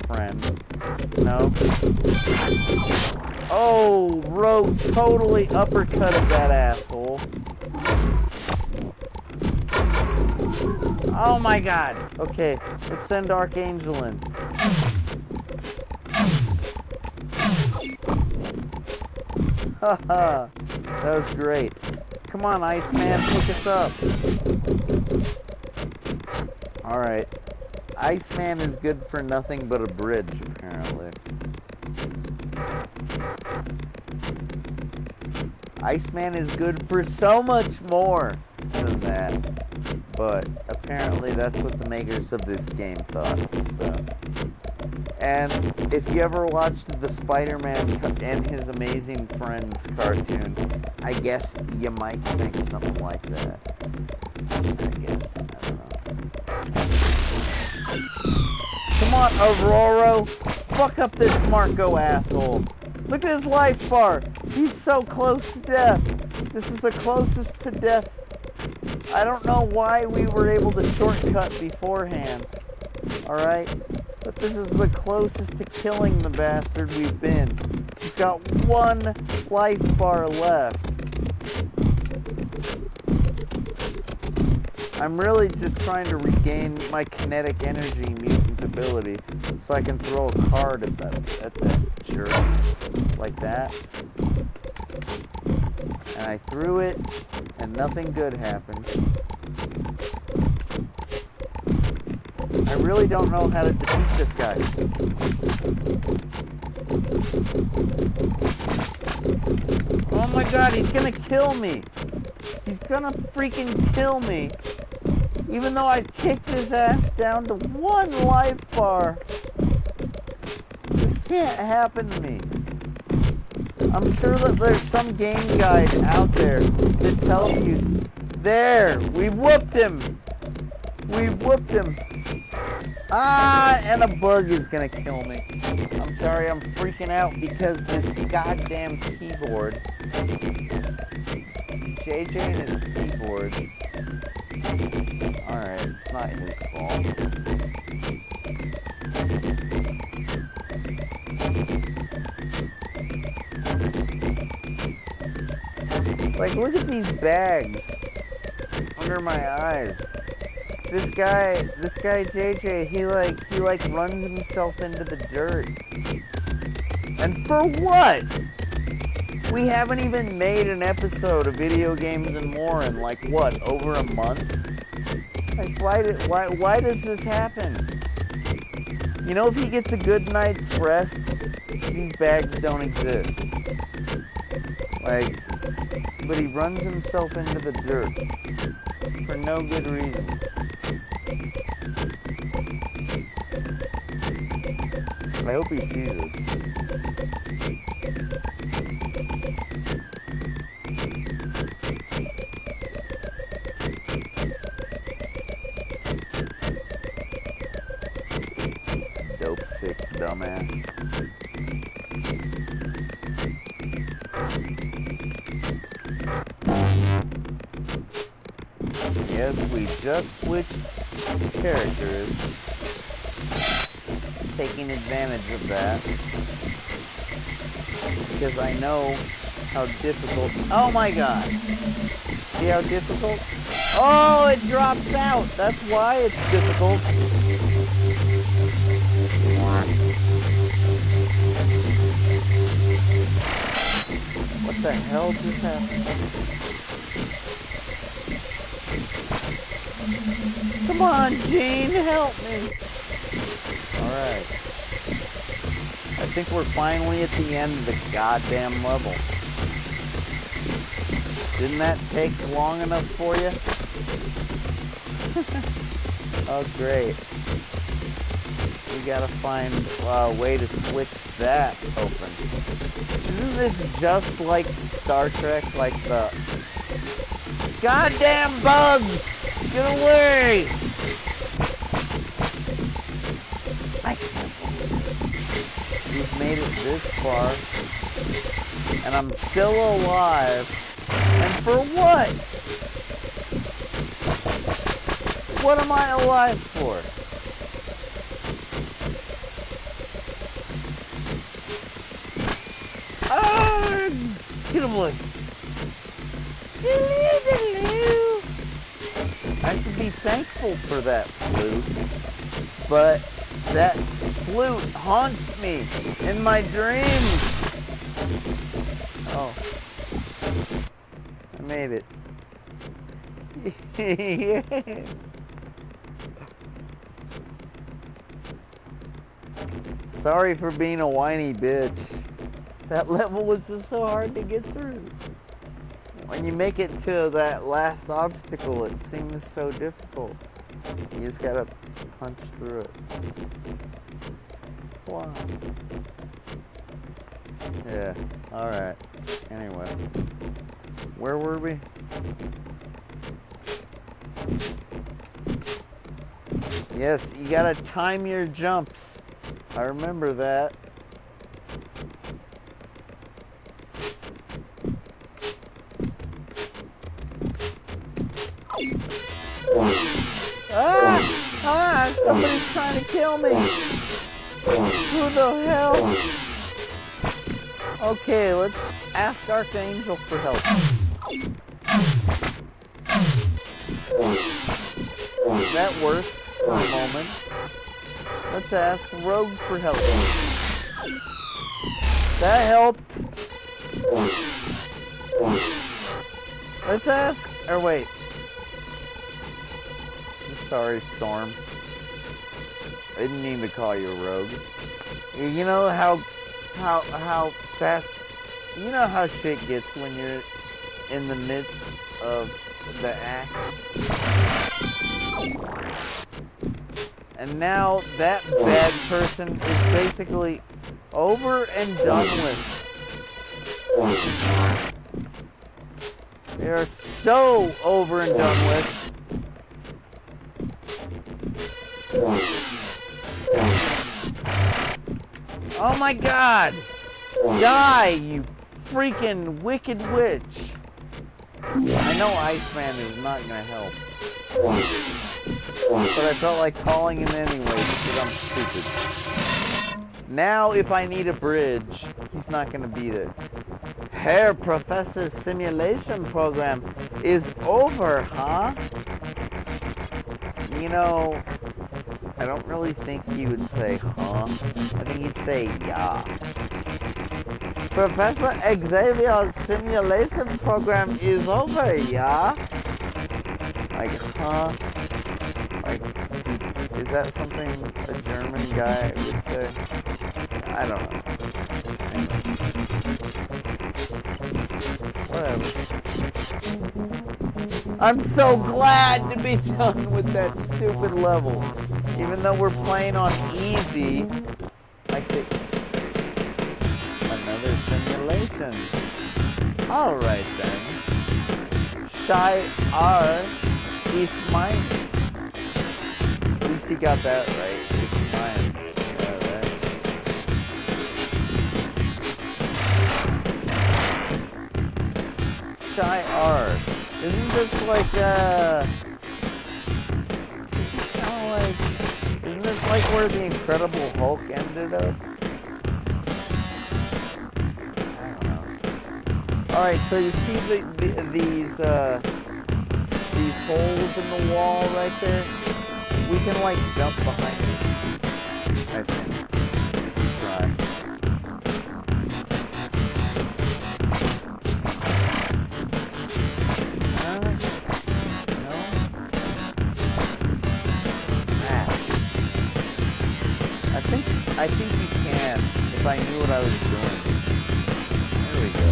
friend. No. Oh, Rogue totally uppercutted that asshole. Oh my god. Okay, let's send Archangel in. Haha, that was great. Come on, Iceman, pick us up. Alright. Iceman is good for nothing but a bridge, apparently. Iceman is good for so much more than that. But apparently that's what the makers of this game thought, so. And if you ever watched the Spider-Man and His Amazing Friends cartoon, I guess you might think something like that. I guess. I don't know. Come on, Aurora! Fuck up this Marco asshole! Look at his life bar! He's so close to death! This is the closest to death. I don't know why we were able to shortcut beforehand. Alright? But this is the closest to killing the bastard we've been. He's just got one life bar left. I'm really just trying to regain my kinetic energy mutant ability so I can throw a card at that jerk. Like that. And I threw it, and nothing good happened. I really don't know how to defeat this guy. Oh my god, he's gonna kill me! He's gonna freaking kill me! Even though I kicked his ass down to one life bar. This can't happen to me. I'm sure that there's some game guide out there that tells you, there, we whooped him. We whooped him. Ah, and a bug is gonna kill me. I'm sorry, I'm freaking out because this goddamn keyboard. JJ and his keyboards. Alright, it's not his fault. Like, look at these bags under my eyes. This guy JJ, he runs himself into the dirt. And for what? We haven't even made an episode of Video Games and More in like what, over a month? Like why does this happen? You know, if he gets a good night's rest, these bags don't exist. Like, but he runs himself into the dirt for no good reason. I hope he sees us. Dope sick dumbass. Yes, we just switched characters. Taking advantage of that. Because I know how difficult... Oh my god! See how difficult? Oh, it drops out! That's why it's difficult. What the hell just happened? Come on, Gene, help me! Alright. I think we're finally at the end of the goddamn level. Didn't that take long enough for you? Oh, great. We gotta find a way to switch that open. Isn't this just like Star Trek? Like the... Goddamn bugs! Get away! I can't believe it. We've made it this far. And I'm still alive. And for what? What am I alive for? Ah! Get away! I should be thankful for that flute, but that flute haunts me in my dreams. Oh, I made it. Yeah. Sorry for being a whiny bitch. That level was just so hard to get through. When you make it to that last obstacle, it seems so difficult. You just gotta punch through it. Wow. Yeah, alright. Anyway. Where were we? Yes, you gotta time your jumps. I remember that. Somebody's trying to kill me. Who the hell? Okay, let's ask Archangel for help. That worked for a moment. Let's ask Rogue for help. That helped. Let's ask, or wait. I'm sorry, Storm. I didn't mean to call you a rogue. You know how fast, you know how shit gets when you're in the midst of the act? And now that bad person is basically over and done with. They are so over and done with. Oh my god! Die, you freaking wicked witch! I know Iceman is not gonna help. But I felt like calling him anyways because I'm stupid. Now if I need a bridge, he's not gonna be there. Herr Professor's simulation program is over, huh? You know, I don't really think he would say, huh? I think he'd say, yeah. Professor Xavier's simulation program is over, yeah? Like, huh? Like, dude, is that something a German guy would say? I don't know. Whatever. I'm so glad to be done with that stupid level. Even though we're playing on easy, like another simulation. Alright then. Shy R is mine. At least he got that right. Is mine. Alright. Shy R. Isn't this like this is kinda like, isn't this like where the Incredible Hulk ended up? I don't know. Alright, so you see these holes in the wall right there? We can like jump behind it. I think. Try. No? Rats. I think you can, if I knew what I was doing. There we go.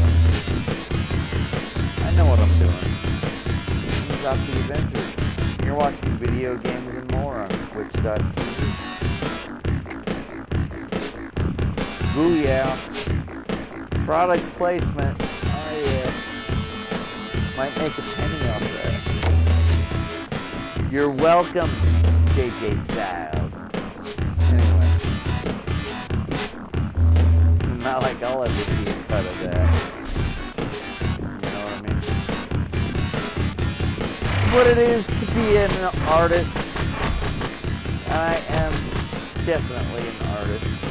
I know what I'm doing. Stop the Avenger. You're watching video games and more on Twitch.tv. Booyah. Product placement. Oh yeah. Might make a penny off that. You're welcome, JJ Styles. Anyway. Not like I'll ever see a cut of that. What it is to be an artist. I am definitely an artist.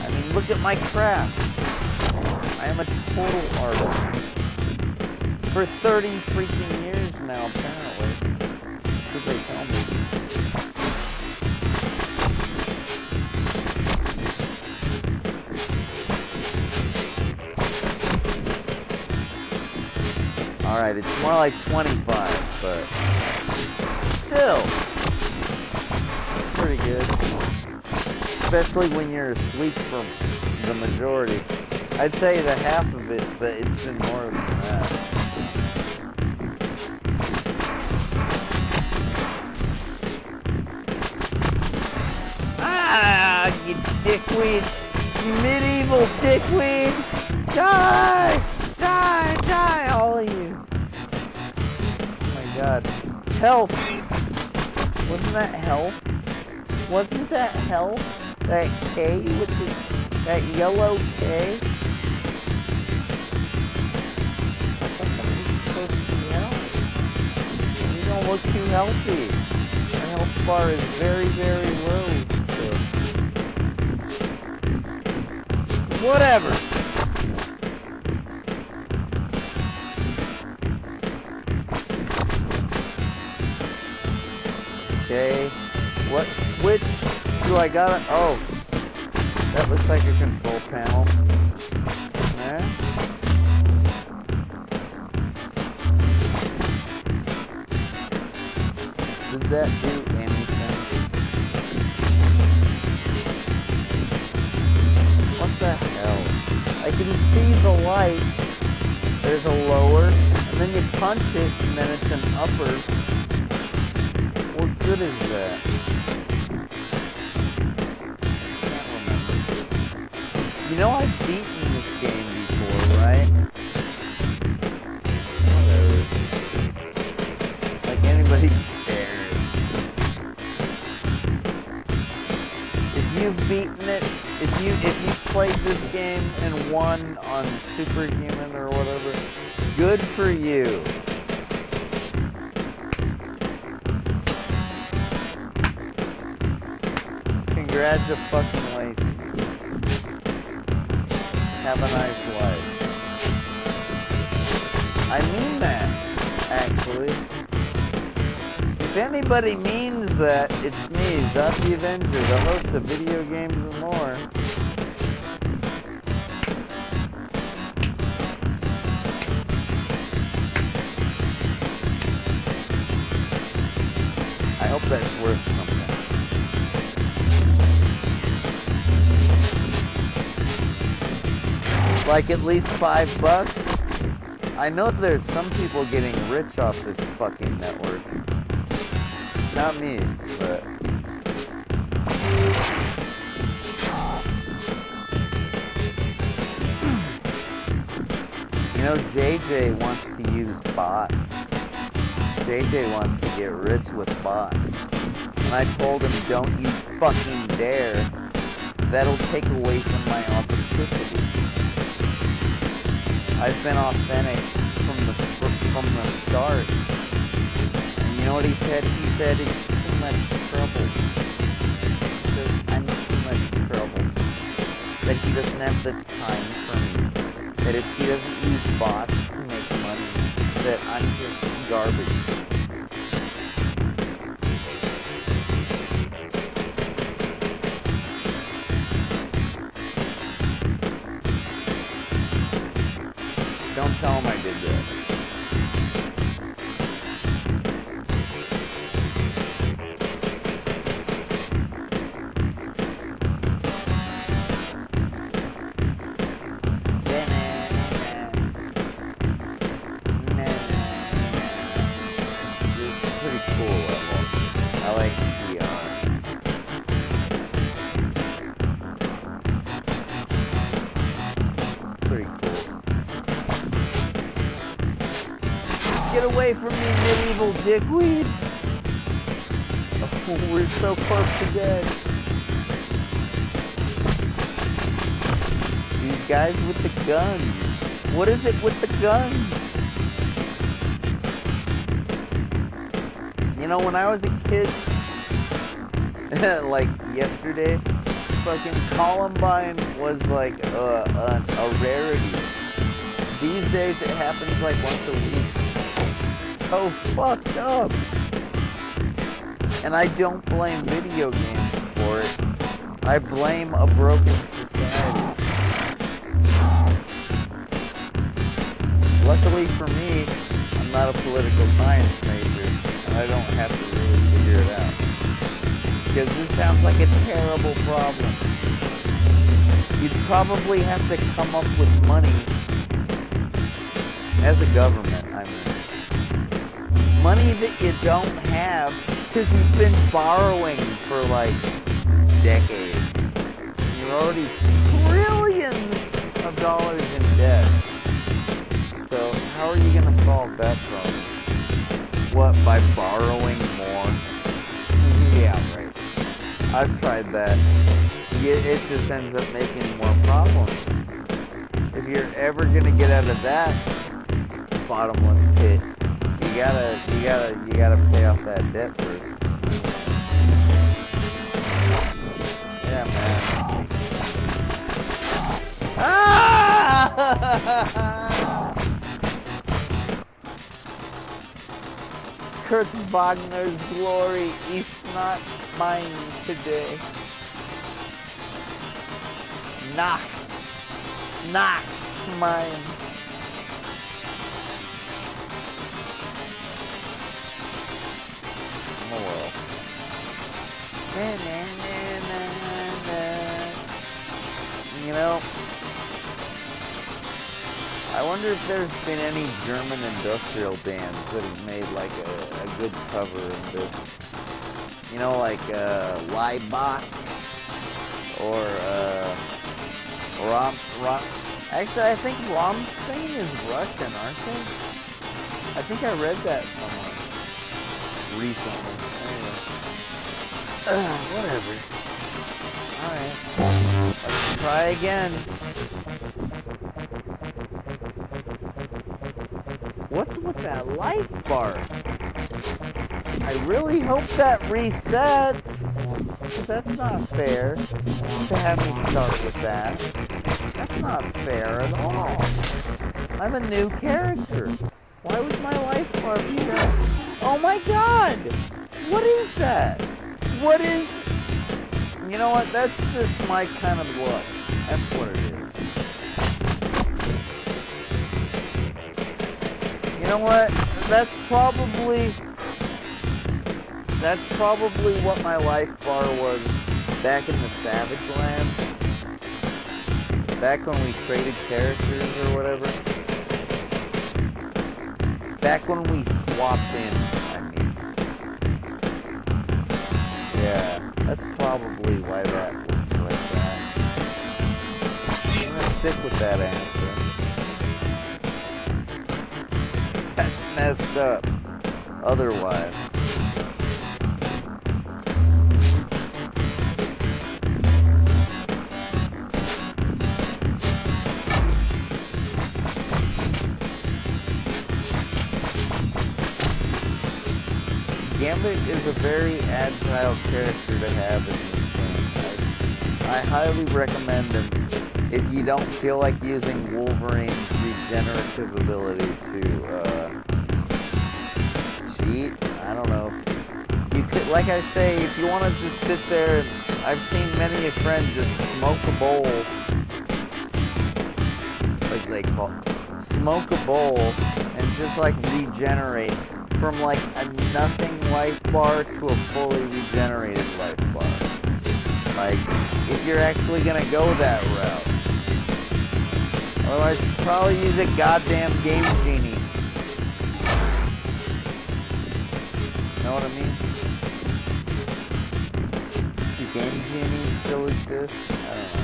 I mean, look at my craft. I am a total artist. For 30 freaking years now, apparently. That's what they tell me. Alright, it's more like 25, but still, it's pretty good. Especially when you're asleep for the majority. I'd say the half of it, but it's been more than that. Ah, you dickweed! You medieval dickweed! Die! Die! Die, all of you! Oh my god. Health! Wasn't that health? Wasn't that health? That K with that yellow K? I thought that was supposed to be health. You don't look too healthy. My health bar is very, very low still. Whatever. What switch do I gotta... Oh. That looks like a control panel. Yeah. Did that do anything? What the hell? I can see the light. There's a lower, and then you punch it, and then it's an upper. What good is that? Can't remember. You know, I've beaten this game before, right? Whatever. Like anybody cares. If you've beaten it, if you played this game and won on Superhuman or whatever, good for you. Congratulations. Have a nice life. I mean that, actually. If anybody means that, it's me, Zot the Avenger, the host of Video Games and More. I hope that's worth something. Like at least $5? I know there's some people getting rich off this fucking network. Not me, but... You know, JJ wants to use bots. JJ wants to get rich with bots. And I told him, don't you fucking dare. That'll take away from my authenticity. I've been authentic from the start. And you know what he said? He said it's too much trouble. He says I'm too much trouble. That he doesn't have the time for me. That if he doesn't use bots to make money, that I'm just garbage. Don't tell him I did that. This is pretty cool level. I like CR. It's pretty cool. Get away from me, medieval dickweed! Oh, we're so close to dead. These guys with the guns. What is it with the guns? You know, when I was a kid, like yesterday, fucking Columbine was like a rarity. These days it happens like once a week. So fucked up. And I don't blame video games for it. I blame a broken society. Luckily for me, I'm not a political science major, and I don't have to really figure it out. Because this sounds like a terrible problem. You'd probably have to come up with money as a government, I mean. Money that you don't have because you've been borrowing for like decades. You're already trillions of dollars in debt. So how are you going to solve that problem? What, by borrowing more? Yeah, right. I've tried that. It just ends up making more problems. If you're ever going to get out of that bottomless pit, you gotta pay off that debt first. Yeah, man. Ah! Kurt Wagner's glory is not mine today. Nacht mine. Oh well. You know, I wonder if there's been any German industrial bands that have made like a good cover of this. You know, like Leibach or Actually, I think Rammstein is Russian, aren't they? I think I read that somewhere recently. Anyway. Whatever. Alright. Let's try again. What's with that life bar? I really hope that resets. Because that's not fair to have me start with that. That's not fair at all. I'm a new character. Why would my life bar be that? Oh my god! What is that? What is... You know what? That's just my kind of luck. That's what it is. You know what? That's probably what my life bar was back in the Savage Land. Back when we traded characters or whatever. Back when we swapped in, I mean. Yeah, that's probably why that looks like that. I'm gonna stick with that answer. That's messed up. Otherwise. Gambit is a very agile character to have in this game, guys. I highly recommend him if you don't feel like using Wolverine's regenerative ability to cheat. I don't know. You could, like I say, if you want to just sit there, and I've seen many a friend just smoke a bowl, as they call it, smoke a bowl, and just like regenerate from like a nothing life bar to a fully regenerated life bar. Like, if you're actually gonna go that route. Otherwise, you'd probably use a goddamn Game Genie. You know what I mean? Do Game Genies still exist? I don't know.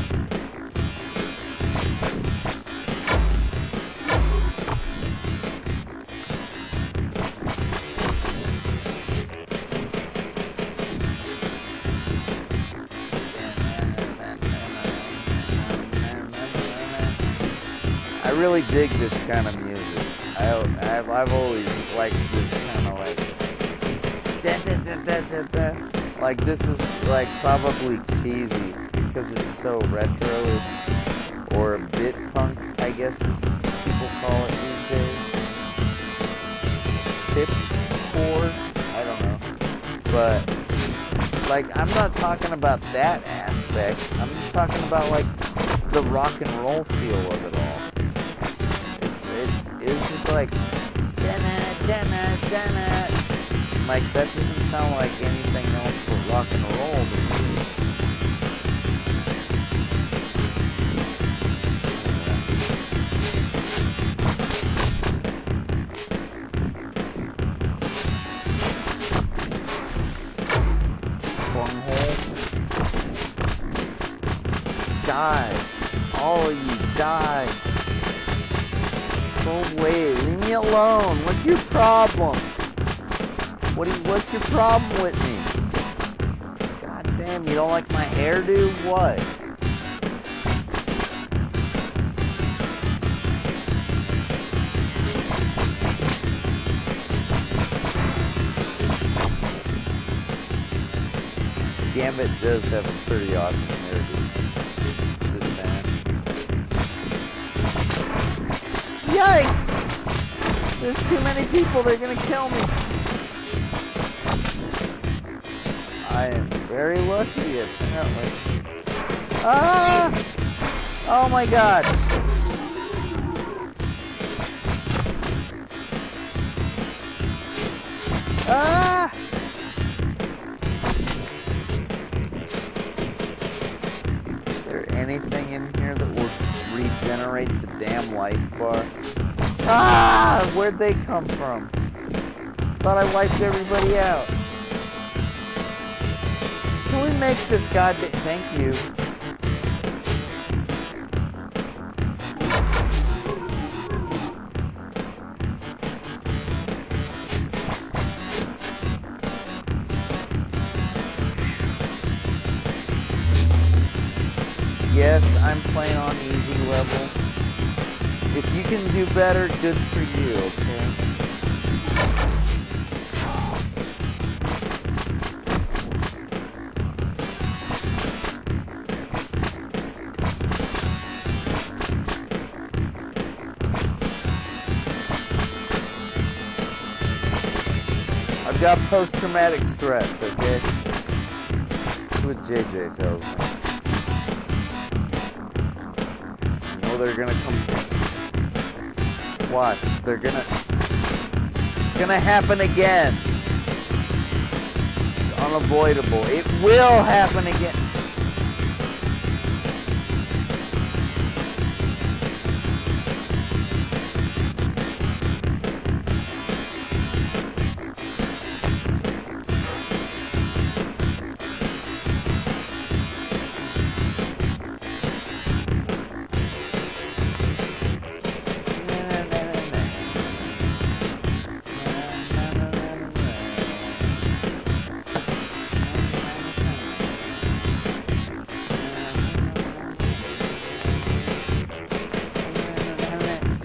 I really dig this kind of music. I've always liked this kind of like da, da, da, da, da, da. Like, this is like probably cheesy because it's so retro or bit punk, I guess is people call it these days. Chip core, I don't know. But like, I'm not talking about that aspect. I'm just talking about like the rock and roll feel of it all. It's just like dana dana dana. Like, that doesn't sound like anything else but rock and roll to me. Cornhole. Die. All of you die. Go away. Leave me alone. What's your problem? What's your problem with me? God damn, you don't like my hairdo? What? Gambit does have a pretty awesome hairdo. Just saying. Yikes! There's too many people, they're gonna kill me. I am very lucky, apparently. Ah! Oh my god! Ah! Is there anything in here that will regenerate the damn life bar? Ah! Where'd they come from? Thought I wiped everybody out. Can we make this goddamn... Thank you. Yes, I'm playing on easy level. If you can do better, good for you, okay? I've got post-traumatic stress, okay? That's what JJ tells me. They're gonna come. Watch, they're gonna. It's gonna happen again. It's unavoidable. It will happen again.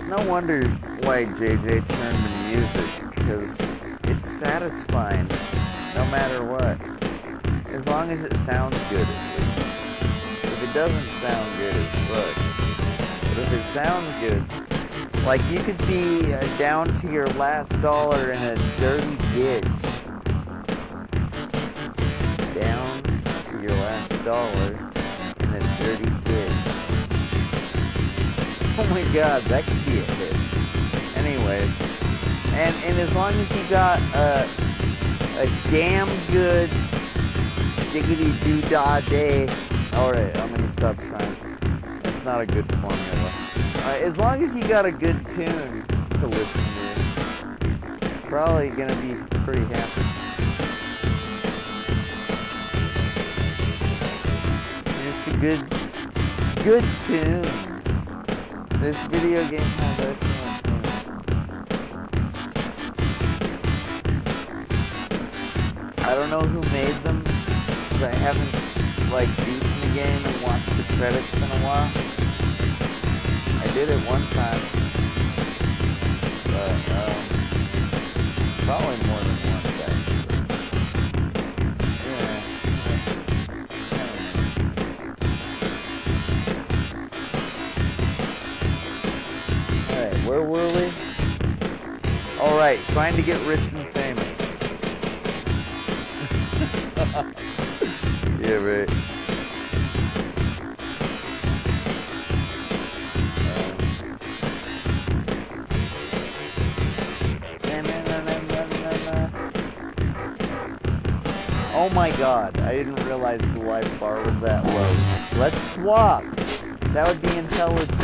No wonder why JJ turned to music, because it's satisfying no matter what. As long as it sounds good, at least. If it doesn't sound good, it sucks. But if it sounds good, like you could be down to your last dollar in a dirty ditch. Down to your last dollar in a dirty ditch. Oh my god, that could be a hit. Anyways, and as long as you got a damn good diggity doo dah day. Alright, I'm gonna stop trying. It's not a good formula. Alright, as long as you got a good tune to listen to, probably gonna be pretty happy. Just a good tunes. This video game has excellent tunes. I don't know who made them, because I haven't, beaten the game and watched the credits in a while. I did it one time. But, probably more than once, actually. Yeah. Where were we? Alright, trying to get rich and famous. Yeah, right. Oh my god, I didn't realize the life bar was that low. Let's swap. That would be intelligent.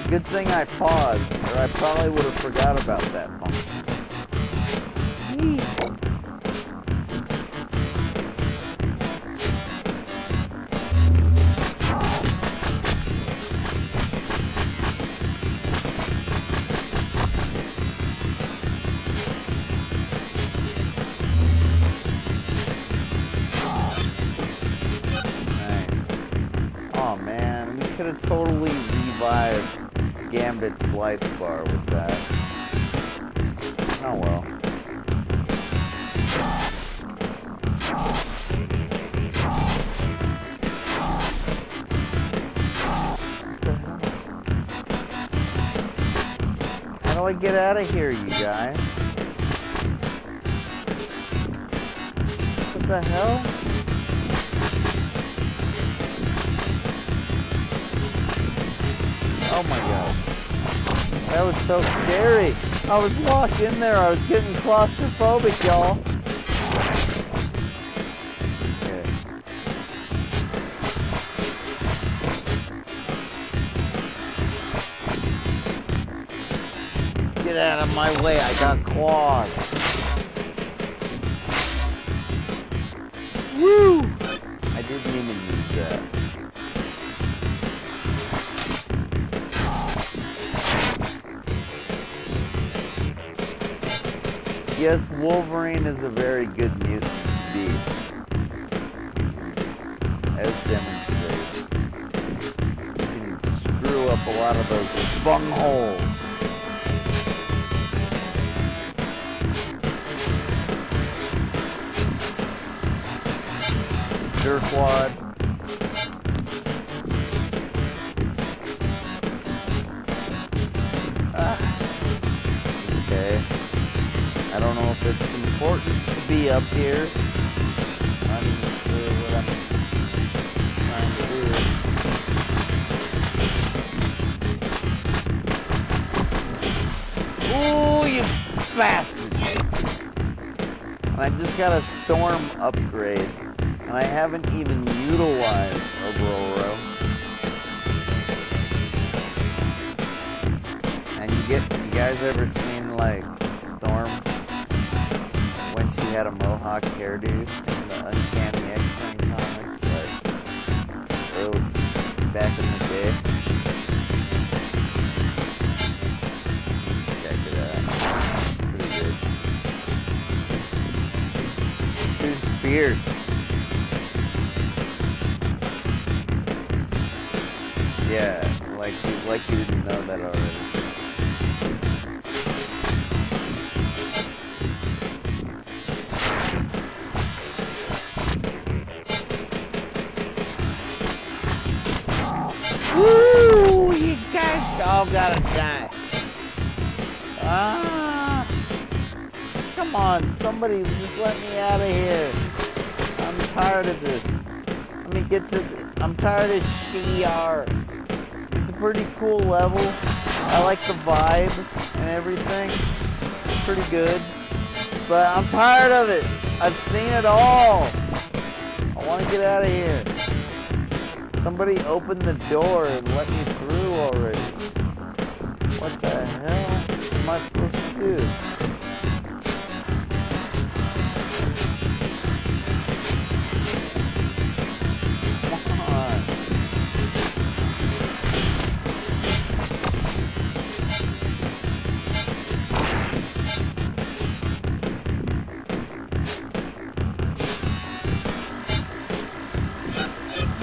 Good thing I paused, or I probably would have forgot about that function. Nice. Oh man, we could have totally revived Gambit's life bar with that. Oh well. do I get out of here, you guys? What the hell? Oh my god. That was so scary. I was locked in there. I was getting claustrophobic, y'all. Okay. Get out of my way. I got claws. Woo! I didn't even need that. Yes, Wolverine is a very good mutant to be, as demonstrated. You can screw up a lot of those bungholes. Jerkwad. Okay. I don't know if it's important to be up here. Not even sure what I'm trying to do. Ooh, you bastard! I just got a storm upgrade, and I haven't even utilized Aurora. And you guys ever seen like Storm when she had a mohawk hairdo in the Uncanny X-Men comics, like early back in the day? Check it out. Pretty good. She was fierce. Yeah, like you didn't know that already. Woo! You guys all gotta die. Come on, somebody just let me out of here. I'm tired of this. Let me get to I'm tired of Shi'ar. It's a pretty cool level. I like the vibe and everything. It's pretty good. But I'm tired of it. I've seen it all. I want to get out of here. Somebody open the door and let me through already. What the hell am I supposed to do? Come on.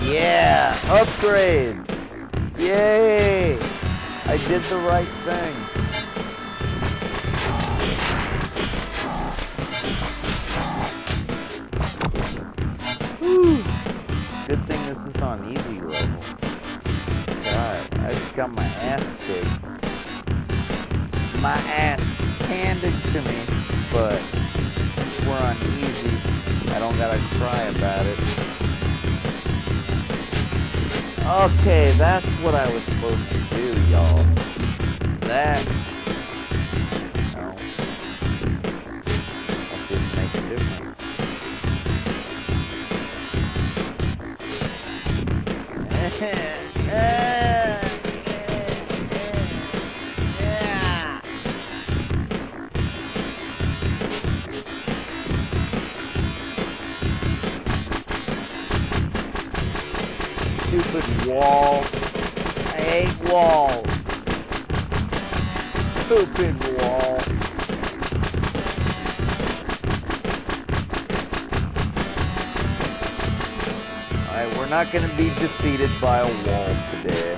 Yeah, upgrades. Yay! I did the right thing. Whew. Good thing this is on easy level. God, I just got my ass kicked. My ass handed to me, but since we're on easy, I don't gotta cry about it. Okay, that's what I was supposed to do, y'all. That... No. That didn't make a difference. Stupid wall. I hate walls. Stupid wall. Alright, we're not going to be defeated by a wall today.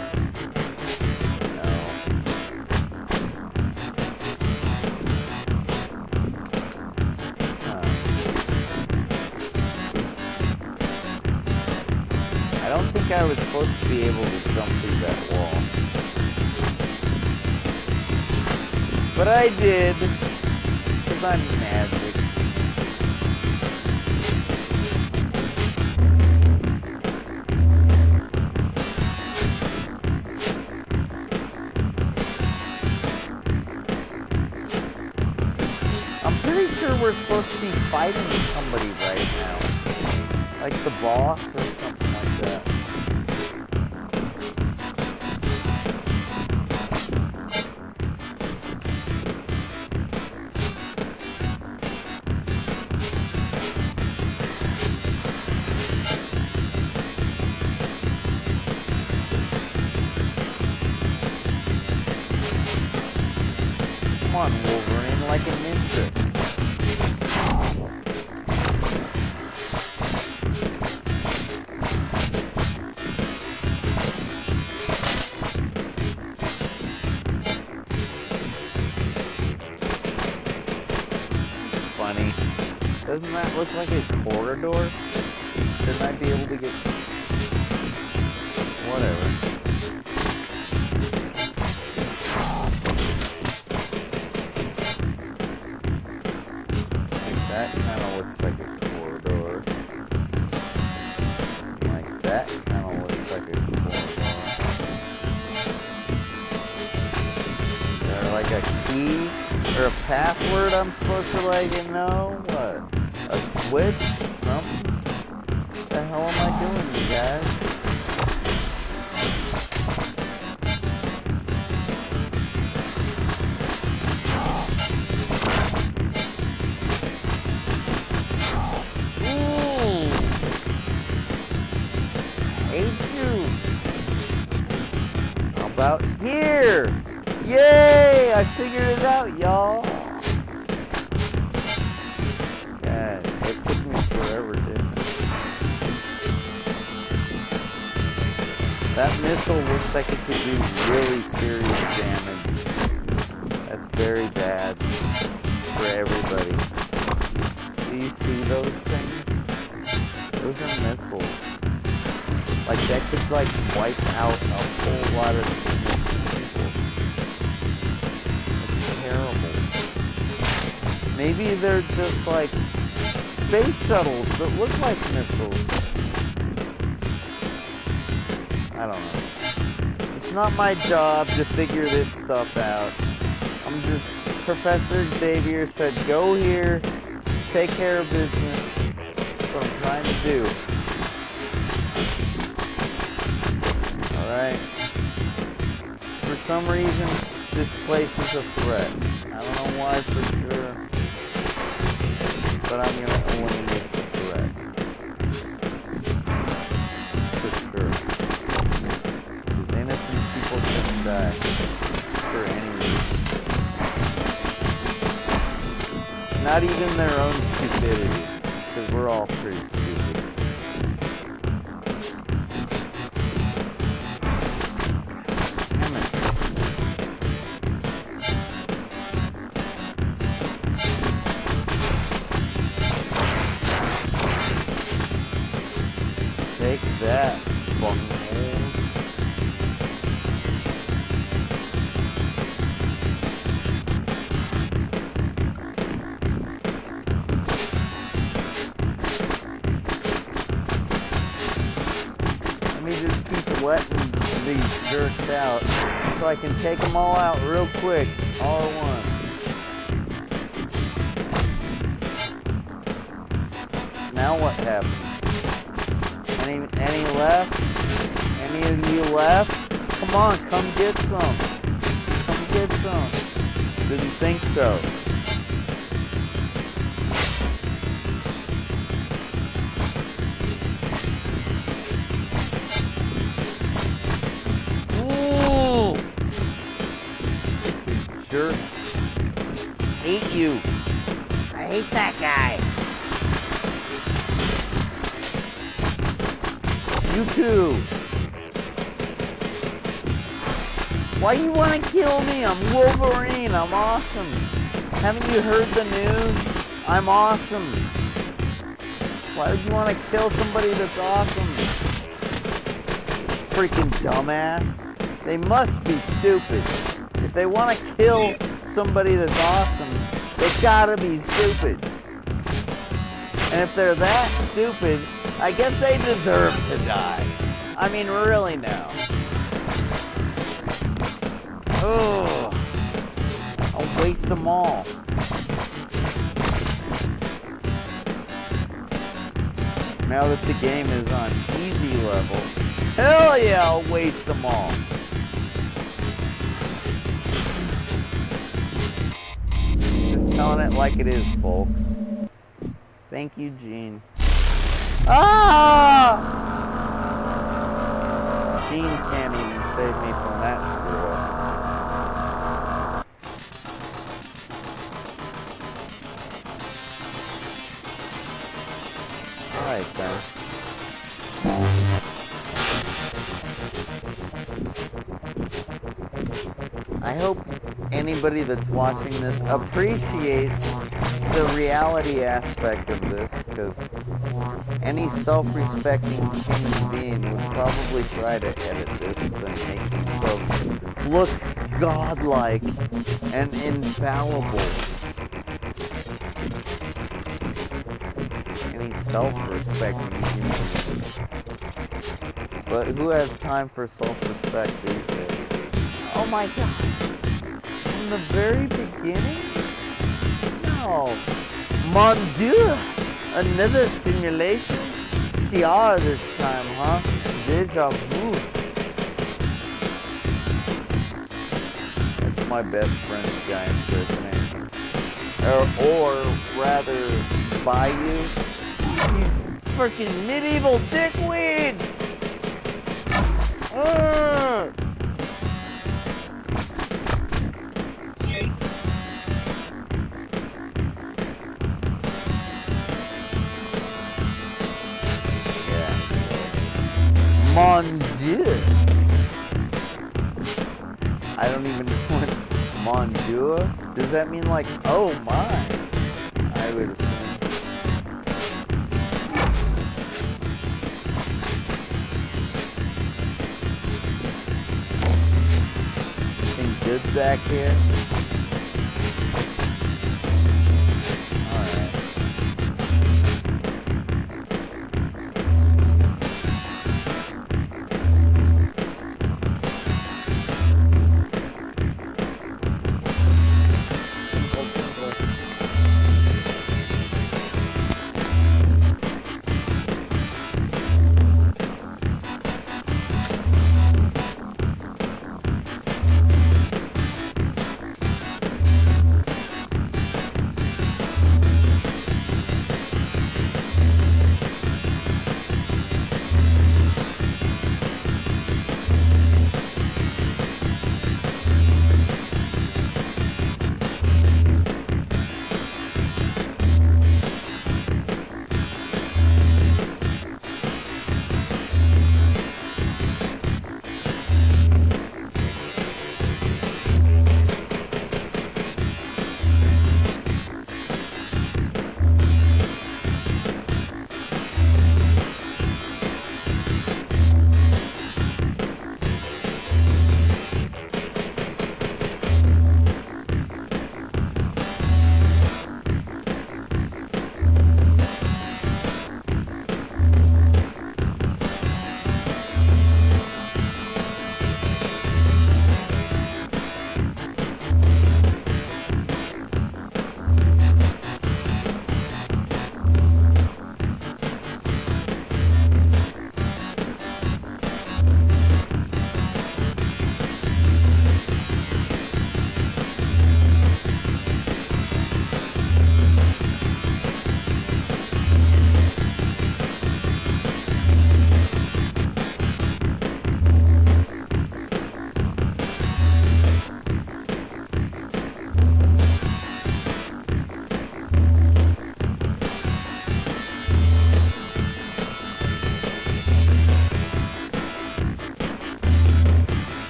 No. I don't think I was supposed to be able to jump through that wall. But I did, because I'm magic. I'm pretty sure we're supposed to be fighting somebody right now. Like the boss or something like that. Come on, Wolverine, like a ninja. It's funny. Doesn't that look like a corridor? Shouldn't I be able to get... Whatever. That kind of looks like a corridor. Like that kind of looks like a corridor. Is there like a key or a password I'm supposed to like know? What? A switch? Something? What the hell am I doing, you guys? About here! Yay! I figured it out, y'all! God, it took me forever, didn't it? That missile looks like it could do really serious damage. That's very bad for everybody. Do you see those things? Those are missiles. Like, that could, like, wipe out a whole lot of innocent people. It's terrible. Maybe they're just, like, space shuttles that look like missiles. I don't know. It's not my job to figure this stuff out. I'm just... Professor Xavier said, go here, take care of business. That's what I'm trying to do. Alright. For some reason, this place is a threat. I don't know why for sure. But I'm gonna eliminate the threat. That's for sure. Because innocent people shouldn't die. For any reason. Not even their own stupidity. Because we're all pretty stupid. Take that, bungholes. Let me just keep letting these jerks out so I can take them all out real quick, all at once. Now what happens? Any left? Any of you left? Come on, come get some. Come get some. Didn't think so. Ooh! Jerk. Hate you. I hate that guy. You too. Why you want to kill me? I'm Wolverine. I'm awesome. Haven't you heard the news? I'm awesome. Why would you want to kill somebody that's awesome? Freaking dumbass. They must be stupid. If they want to kill somebody that's awesome, they gotta be stupid. And if they're that stupid, I guess they deserve to die. I mean, really now. Ugh. I'll waste them all. Now that the game is on easy level, hell yeah, I'll waste them all. Just telling it like it is, folks. Thank you, Gene. Ah! Gene can't even save me from that screw up. Alright then. I hope anybody that's watching this appreciates the reality aspect of this, because any self-respecting human being would probably try to edit this and make themselves look godlike and infallible. Any self-respecting human being. But who has time for self-respect these days? Oh my god. From the very beginning? No. Mon Dieu! Another simulation? CR this time, huh? Deja vu. That's my best friend's guy impersonation. Or rather, by you freaking medieval dickweed! Mon Dieu. I don't even know what Mon Dieu. Does that mean like, oh my? I would assume. Anything good back here?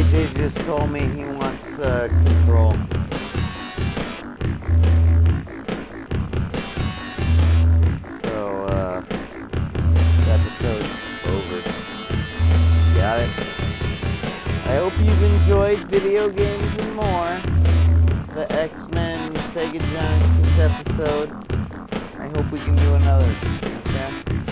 AJ just told me he wants control. So, this episode's over. Got it? I hope you've enjoyed video games and more. The X-Men Sega Genesis episode. I hope we can do another. Okay?